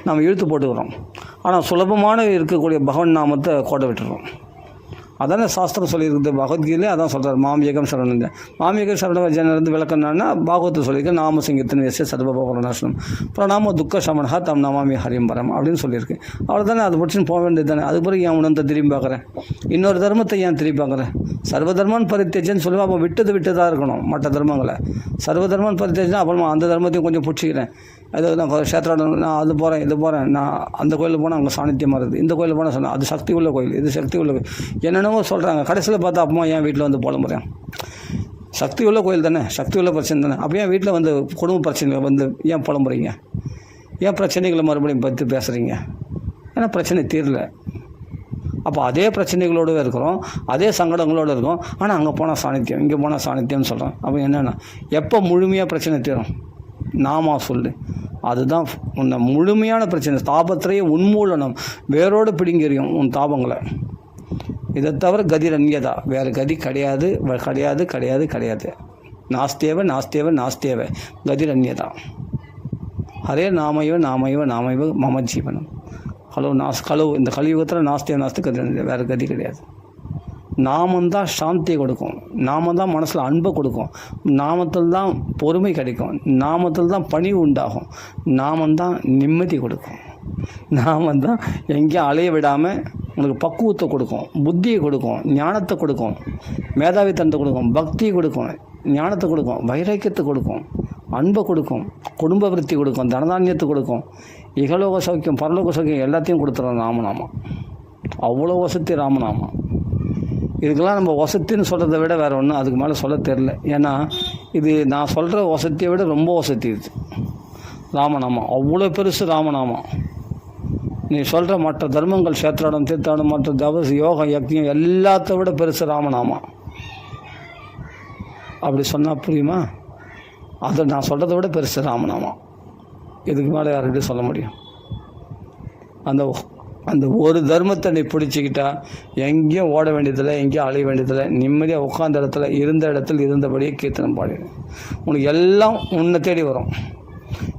நாம் இழுத்து போட்டுக்கிறோம். ஆனால் சுலபமான இருக்கக்கூடிய பகவன் நாமத்தை கோட்டை விட்டுறோம். அதானே சாஸ்திரம் சொல்லியிருக்குது. பகவத்கீதையிலே அதான் சொல்கிறார், மாமியகம் சரணம். மாமியகம் சரண விளக்கம்னா பாகவத்தை சொல்லியிருக்கு, நாம சிங்கத்தின் எஸ் சர்வபவநாசனம் பிரணாம துக்க சமணா தம் நமாமி ஹரிம்பரம் அப்படின்னு சொல்லியிருக்கு. அவ்வளோ தானே, அது முடிச்சுன்னு போக வேண்டியது தானே. அது பிறகு ஏன் உணர்ந்த திரும்பி பார்க்குறேன், இன்னொரு தர்மத்தை ஏன் திரும்பி பார்க்குறேன்? சர்வதர்மன் பரித்தேஜன்னு சொல்லுவேன். அப்போ விட்டதாக இருக்கணும் மற்ற தர்மங்களை. சர்வதர்மன் பரித்தேஜனா அப்புறமா அந்த தர்மத்தையும் கொஞ்சம் பிடிச்சிக்கிறேன். அது நான் க்ஷேத்திரம், நான் அது போகிறேன் இது போகிறேன், நான் அந்த கோயிலுக்கு போனால் அங்கே சாநித்தியமாக இருக்குது, இந்த கோயிலுக்கு போனால் சொன்னேன் அது சக்தி உள்ள கோயில், இது சக்தி உள்ள கோயில், என்னென்னவோ சொல்கிறாங்க. கடைசியில் பார்த்தா அப்பமா ஏன் வீட்டில் புலம்புறேன்? சக்தி உள்ள கோயில் தானே, சக்தி உள்ள பிரச்சனை தானே. அப்போ ஏன் வீட்டில் குடும்ப பிரச்சனைகளை ஏன் புலம்புறீங்க? ஏன் பிரச்சனைகளை மறுபடியும் பற்றி பேசுகிறீங்க? ஏன்னா பிரச்சனை தீரல. அப்போ அதே பிரச்சனைகளோடு இருக்கிறோம், அதே சங்கடங்களோடு இருக்கும். ஆனால் அங்கே போனால் சாநித்தியம், இங்கே போனால் சாநித்தியம்னு சொல்கிறோம். அப்போ என்னென்னா எப்போ முழுமையாக பிரச்சனை தீரும்? நாமா சொல்லு, அதுதான் உன்னை முழுமையான பிரச்சனை. தாபத்திலேயே உன்மூலனம், வேரோடு பிடிங்கறியும் உன் தாபங்களை. இதை தவிர கதி ரன்யதா, வேறு கதி கிடையாது கிடையாது கிடையாது கிடையாது. நாஸ்தேவ நாஸ்தேவ நாஸ்தேவ கதி ரன்யதா. ஹரே நாமைவ நாமைவ நாமைவ மம ஜீவனம். இந்த கலியுகத்தில் நாஸ்தேவ கதி ரன்யதா, வேறு கதி கிடையாது. நாமந்தான் சாந்தியை கொடுக்கும், நாமந்தான் மனசில் அன்பை கொடுக்கும், நாமத்தில் தான் பொறுமை கிடைக்கும், நாமத்தில் தான் பணிவு உண்டாகும், நாமந்தான் நிம்மதி கொடுக்கும், நாமந்தான் எங்கேயும் அலைய விடாமல் உனக்கு பக்குவத்தை கொடுக்கும், புத்தியை கொடுக்கும், ஞானத்தை கொடுக்கும், மேதாவித்தனத்தை கொடுக்கும், பக்தியை கொடுக்கும், ஞானத்தை கொடுக்கும், வைராக்கியத்தை கொடுக்கும், அன்பை கொடுக்கும், குடும்ப விருத்தி கொடுக்கும், தனதானியத்தை கொடுக்கும், இகலோக சௌக்கியம் பரலோக சௌக்கியம் எல்லாத்தையும் கொடுத்துறோம் ராமநாமம். அவ்வளோ வசதி ராமநாமம். இதுக்கெல்லாம் நம்ம வசத்தின்னு சொல்கிறத விட வேறு ஒன்றும் அதுக்கு மேலே சொல்ல தெரில. ஏன்னா இது நான் சொல்கிற வசதியை விட ரொம்ப வசதி இது ராமநாமம். அவ்வளோ பெருசு ராமநாமம். நீ சொல்கிற மற்ற தர்மங்கள் சேத்திராடம் தீர்த்தாடம் மற்ற தவசு யோகம் யக்ஞம் எல்லாத்த விட பெருசு ராமநாமம். அப்படி சொன்னால் புரியுமா? அதை நான் சொல்கிறத விட பெருசு ராமநாமம். இதுக்கு மேலே யார்கிட்டையும் சொல்ல முடியும்? அந்த ஒரு தர்மத்தை நீ பிடிச்சிக்கிட்டா எங்கேயும் ஓட வேண்டியதில்லை, எங்கேயும் அலைய வேண்டியதில்லை. நிம்மதியாக உட்காந்த இடத்துல இருந்த இடத்துல இருந்தபடியே கீர்த்தனம் பாடிடும். உனக்கு எல்லாம் உன்னை தேடி வரும்.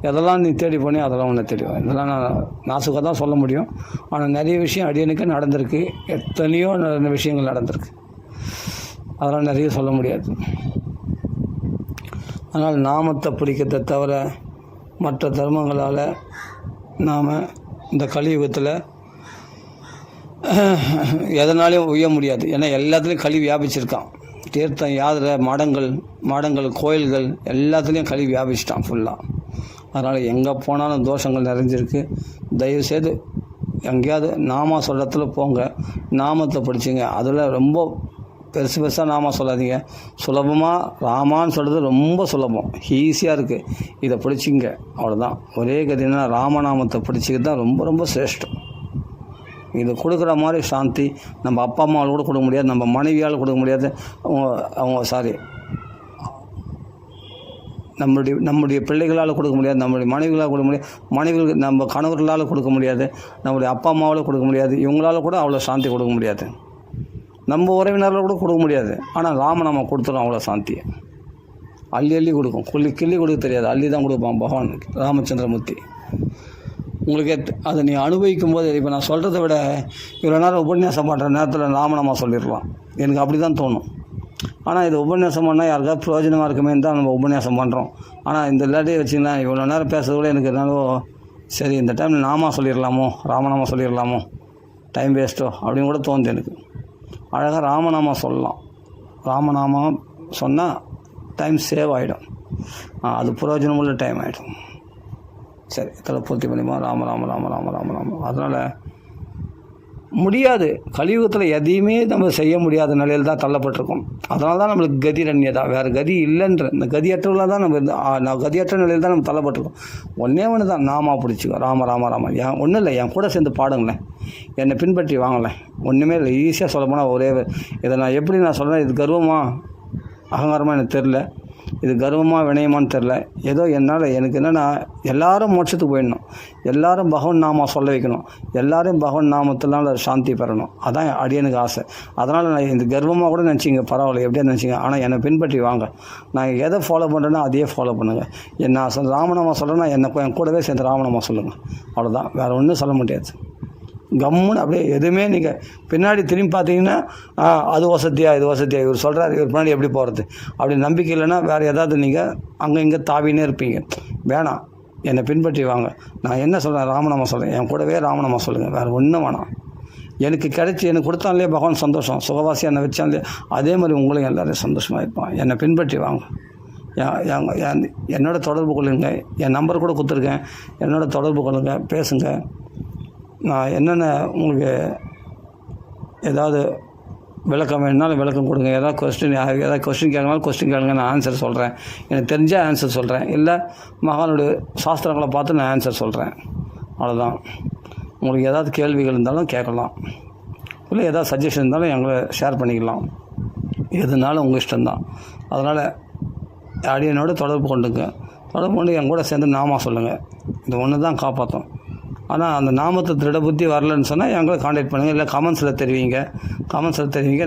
எதெல்லாம் நீ தேடி போனி அதெல்லாம் உன்னை தேடி வரும். இதெல்லாம் நான் நாசுக்காக தான் சொல்ல முடியும். ஆனால் நிறைய விஷயம் அடியனுக்கு நடந்திருக்கு, எத்தனையோ விஷயங்கள் நடந்திருக்கு, அதெல்லாம் நிறைய சொல்ல முடியாது. அதனால் நாமத்தை பிடிக்கிறத தவிர மற்ற தர்மங்களால் நாம் இந்த கலியுகத்தில் எதனாலையும் உய்ய முடியாது. ஏன்னா எல்லாத்துலேயும் களி வியாபிச்சிருக்கான். தீர்த்தம் யாதிரை மாடங்கள் கோயில்கள் எல்லாத்துலேயும் களி வியாபிச்சிட்டான் ஃபுல்லாக. அதனால் எங்கே போனாலும் தோஷங்கள் நிறைஞ்சிருக்கு. தயவுசெய்து எங்கேயாவது நாமா சொல்கிற இடத்துல போங்க, நாமத்தை படிச்சுங்க. அதில் ரொம்ப பெருசாக நாமா சொல்லாதீங்க. சுலபமாக ராமான்னு சொல்கிறது ரொம்ப சுலபம், ஈஸியாக இருக்குது. இதை பிடிச்சிங்க, அவ்வளோதான். ஒரே கதினா ராமநாமத்தை பிடிச்சிக்கிட்டு தான் ரொம்ப ரொம்ப சிரேஷ்டம். இது கொடுக்குற மாதிரி சாந்தி நம்ம அப்பா அம்மாவால் கூட கொடுக்க முடியாது, நம்ம மனைவியால் கொடுக்க முடியாது, நம்முடைய பிள்ளைகளால் கொடுக்க முடியாது, நம்முடைய மனைவிகளால் கொடுக்க முடியாது, மனைவிகளுக்கு நம்ம கணவர்களால் கொடுக்க முடியாது, நம்முடைய அப்பா அம்மாவால் கொடுக்க முடியாது, இவங்களால் கூட அவ்வளோ சாந்தி கொடுக்க முடியாது, நம்ம உறவினரால் கூட கொடுக்க முடியாது. ஆனால் ராமநாமம் கொடுத்துரும் அவ்வளோ சாந்தியை. அள்ளி கொடுக்கும், கிள்ளி கொடுக்க தெரியாது, அள்ளி தான் கொடுப்பான் பகவான் ராமச்சந்திரமூர்த்தி. உங்களுக்கு அதை நீ அனுபவிக்கும் போது, இப்போ நான் சொல்கிறத விட இவ்வளோ நேரம் உபன்யாசம் பண்ணுற நேரத்தில் ராமநாமா சொல்லிடலாம், எனக்கு அப்படி தான் தோணும். ஆனால் இது உபன்யாசம் பண்ணால் யாருக்காவது பிரயோஜனமாக இருக்குமேன்னு தான் நம்ம உபன்யாசம் பண்ணுறோம். ஆனால் இந்த இல்லாட்டி வச்சிங்கன்னா இவ்வளோ நேரம் பேசுறது கூட எனக்கு என்னாலும் சரி இந்த டைமில் நாமா சொல்லிடலாமோ, ராமநாமா சொல்லிடலாமோ, டைம் வேஸ்ட்டோ அப்படின்னு கூட தோணுது எனக்கு. அழகாக ராமநாமா சொல்லலாம். ராமநாமா சொன்னால் டைம் சேவ் ஆகிடும், அது பிரயோஜனமுள்ள டைம் ஆகிடும். சரி, இதில் பூர்த்தி பண்ணிப்போம். ராம ராம ராம ராம ராம ராம. அதனால் முடியாது, கலியுகத்தில் எதையுமே நம்ம செய்ய முடியாத நிலையில் தான் தள்ளப்பட்டிருக்கோம். அதனால தான் நம்மளுக்கு கதி ரன்யதா, வேறு கதி இல்லைன்ற இந்த கதியற்றவர்களாக தான் நம்ம கதியற்ற நிலையில் தான் நம்ம தள்ளப்பட்டிருக்கோம். ஒன்று தான் நாமா பிடிச்சிக்கோ, ராம ராம ராம. ஒன்றும் இல்லை, என் கூட சேர்ந்து பாடுங்களேன், என்னை பின்பற்றி வாங்கலேன், ஒன்றுமே இல்லை. ஈஸியாக சொல்ல போனால் ஒரே இதை நான் எப்படி நான் சொல்கிறேன், இது கர்வமாக அகங்காரமாக எனக்கு தெரில. இது கர்வமாக வினயமான்னு தெரில. ஏதோ எனக்கு என்னென்னா எல்லாரும் மோட்சத்துக்கு போயிடணும், எல்லாரும் பகவன் நாம சொல்ல வைக்கணும், எல்லாரும் பகவன் நாமத்தினால சாந்தி பெறணும். அதான் அடியனுக்கு ஆசை. அதனால் நான் இந்த கர்வமாக கூட நினச்சிங்க, பரவாயில்ல எப்படியா நினச்சிங்க, ஆனால் என்னை பின்பற்றி வாங்க. நான் எதை ஃபாலோ பண்ணுறேன்னா அதையே ஃபாலோ பண்ணுங்கள். நான் ராமநாமா சொல்கிறேன்னா என் கூடவே சேர்ந்து ராமநாமா சொல்லுங்கள். அவ்வளோதான், வேறு ஒன்றும் சொல்ல முடியாது. கம்முன்னு அப்படியே எதுவுமே நீங்கள் பின்னாடி திரும்பி பார்த்தீங்கன்னா அது வசதியாக இது வசதியாக இவர் சொல்கிறார், இவர் பின்னாடி எப்படி போகிறது அப்படி நம்பிக்கை இல்லைன்னா வேறு ஏதாவது நீங்கள் அங்கே இங்கே தாவினே இருப்பீங்க. வேணாம், என்னை பின்பற்றி வாங்க. நான் என்ன சொல்கிறேன், ராமநாமா சொல்கிறேன், என் கூடவே ராமநாமா சொல்லுங்கள், வேறு ஒன்றும் வேணாம். எனக்கு கிடைச்சி எனக்கு கொடுத்தாலே பகவான் சந்தோஷம், சுகவாசி என்னை வச்சாலே அதே மாதிரி உங்களையும் எல்லோரும் சந்தோஷமாக இருப்பான். என்னை பின்பற்றி வாங்க. என்னோட தொடர்பு கொள்ளுங்க. என் நம்பர் கூட கொடுத்துருக்கேன், என்னோட தொடர்பு கொள்ளுங்க, பேசுங்க. நான் என்னென்ன உங்களுக்கு ஏதாவது விளக்கம் வேணுனாலும் விளக்கம் கொடுங்க. ஏதாவது கொஸ்டின் கேட்கனாலும் கொஸ்டின் கேளுங்க, நான் ஆன்சர் சொல்கிறேன். எனக்கு தெரிஞ்ச ஆன்சர் சொல்கிறேன், இல்லை மகானுடைய சாஸ்திரங்களை பார்த்து நான் ஆன்சர் சொல்கிறேன். அவ்வளோதான். உங்களுக்கு ஏதாவது கேள்விகள் இருந்தாலும் கேட்கலாம், இல்லை ஏதாவது சஜஷன் இருந்தாலும் எங்களை ஷேர் பண்ணிக்கலாம். எதுனாலும் உங்கள் இஷ்டம்தான். அதனால் அடியனோட தொடர்பு கொண்டுங்க. தொடர்பு கொண்டு என் கூட சேர்ந்து நாமா சொல்லுங்கள். இது ஒன்று தான் காப்பாற்றும். ஆனால் அந்த நாமத்தை திருட புத்தி வரலன்னு சொன்னால் எங்களை காண்டாக்ட் பண்ணுங்கள், இல்லை கமெண்ட்ஸில் தெரிவிங்க.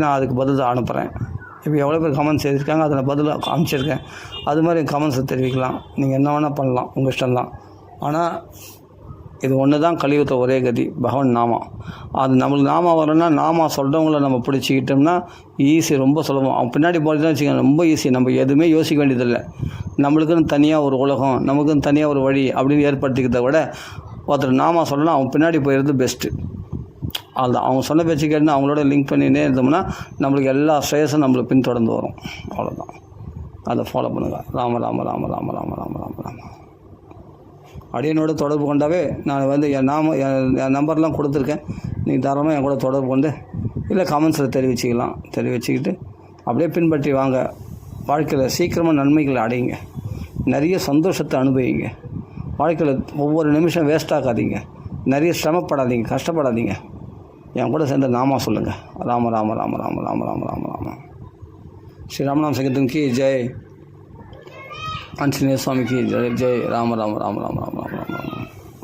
நான் அதுக்கு பதில் அனுப்புகிறேன். இப்போ எவ்வளோ பேர் கமெண்ட்ஸ் எழுதியிருக்காங்க, அதில் பதில் அனுப்பிச்சிருக்கேன். அது மாதிரி கமெண்ட்ஸில் தெரிவிக்கலாம். நீங்கள் என்ன வேணால் பண்ணலாம், உங்கள் இஷ்டம்தான். ஆனால் இது ஒன்று தான் கலியுகத்தை ஒரே கதி, பகவான் நாமா. அது நம்மளுக்கு நாமா வரணும்னா நாமா சொல்கிறவங்கள நம்ம பிடிச்சிக்கிட்டோம்னா ஈஸி, ரொம்ப சுலபம். அவங்க பின்னாடி போகிறதுதான் வச்சுக்கோங்க, ரொம்ப ஈஸி. நம்ம எதுவுமே யோசிக்க வேண்டியதில்லை. நம்மளுக்குன்னு தனியாக ஒரு உலகம், நமக்குன்னு தனியாக ஒரு வழி அப்படின்னு ஏற்படுத்திக்கிறத விட ஒருத்தர் நாமா சொல்லணும், அவங்க பின்னாடி போயிடுறது பெஸ்ட்டு. அதுதான், அவங்க சொன்ன பேச்சு கேட்டுன்னு அவங்களோட லிங்க் பண்ணினே இருந்தோம்னா நம்மளுக்கு எல்லா ஸ்ட்ரேஸும் நம்மளுக்கு பின்தொடர்ந்து வரும். அவ்வளோதான், அதை ஃபாலோ பண்ணுங்கள். ராம ராம ராம ராம ராம ராம ராம ராம. அடியனோட தொடர்பு கொண்டாவே நான் என் நம்பர்லாம் கொடுத்துருக்கேன். நீங்கள் தாராளமாக என் கூட தொடர்பு கொண்டு இல்லை கமெண்ட்ஸில் தெரிவிச்சுக்கிட்டு அப்படியே பின்பற்றி வாங்க. வாழ்க்கையில் சீக்கிரமாக நன்மைகளை அடையுங்க, நிறைய சந்தோஷத்தை அனுபவிங்க. வாழ்க்கையில் ஒவ்வொரு நிமிஷம் வேஸ்ட்டாக்காதீங்க, நிறைய சிரமப்படாதீங்க, கஷ்டப்படாதீங்க. என் கூட சேர்ந்து நாமா சொல்லுங்கள். ராம ராம ராம ராம ராம ராம ராம ராம. ஸ்ரீ ராமநாம சங்கீதம் கி ஜெய், ஆஞ்சநேய சுவாமி கி ஜெய். ஜெய் ராம ராம ராம ராம ராம ராம ராம.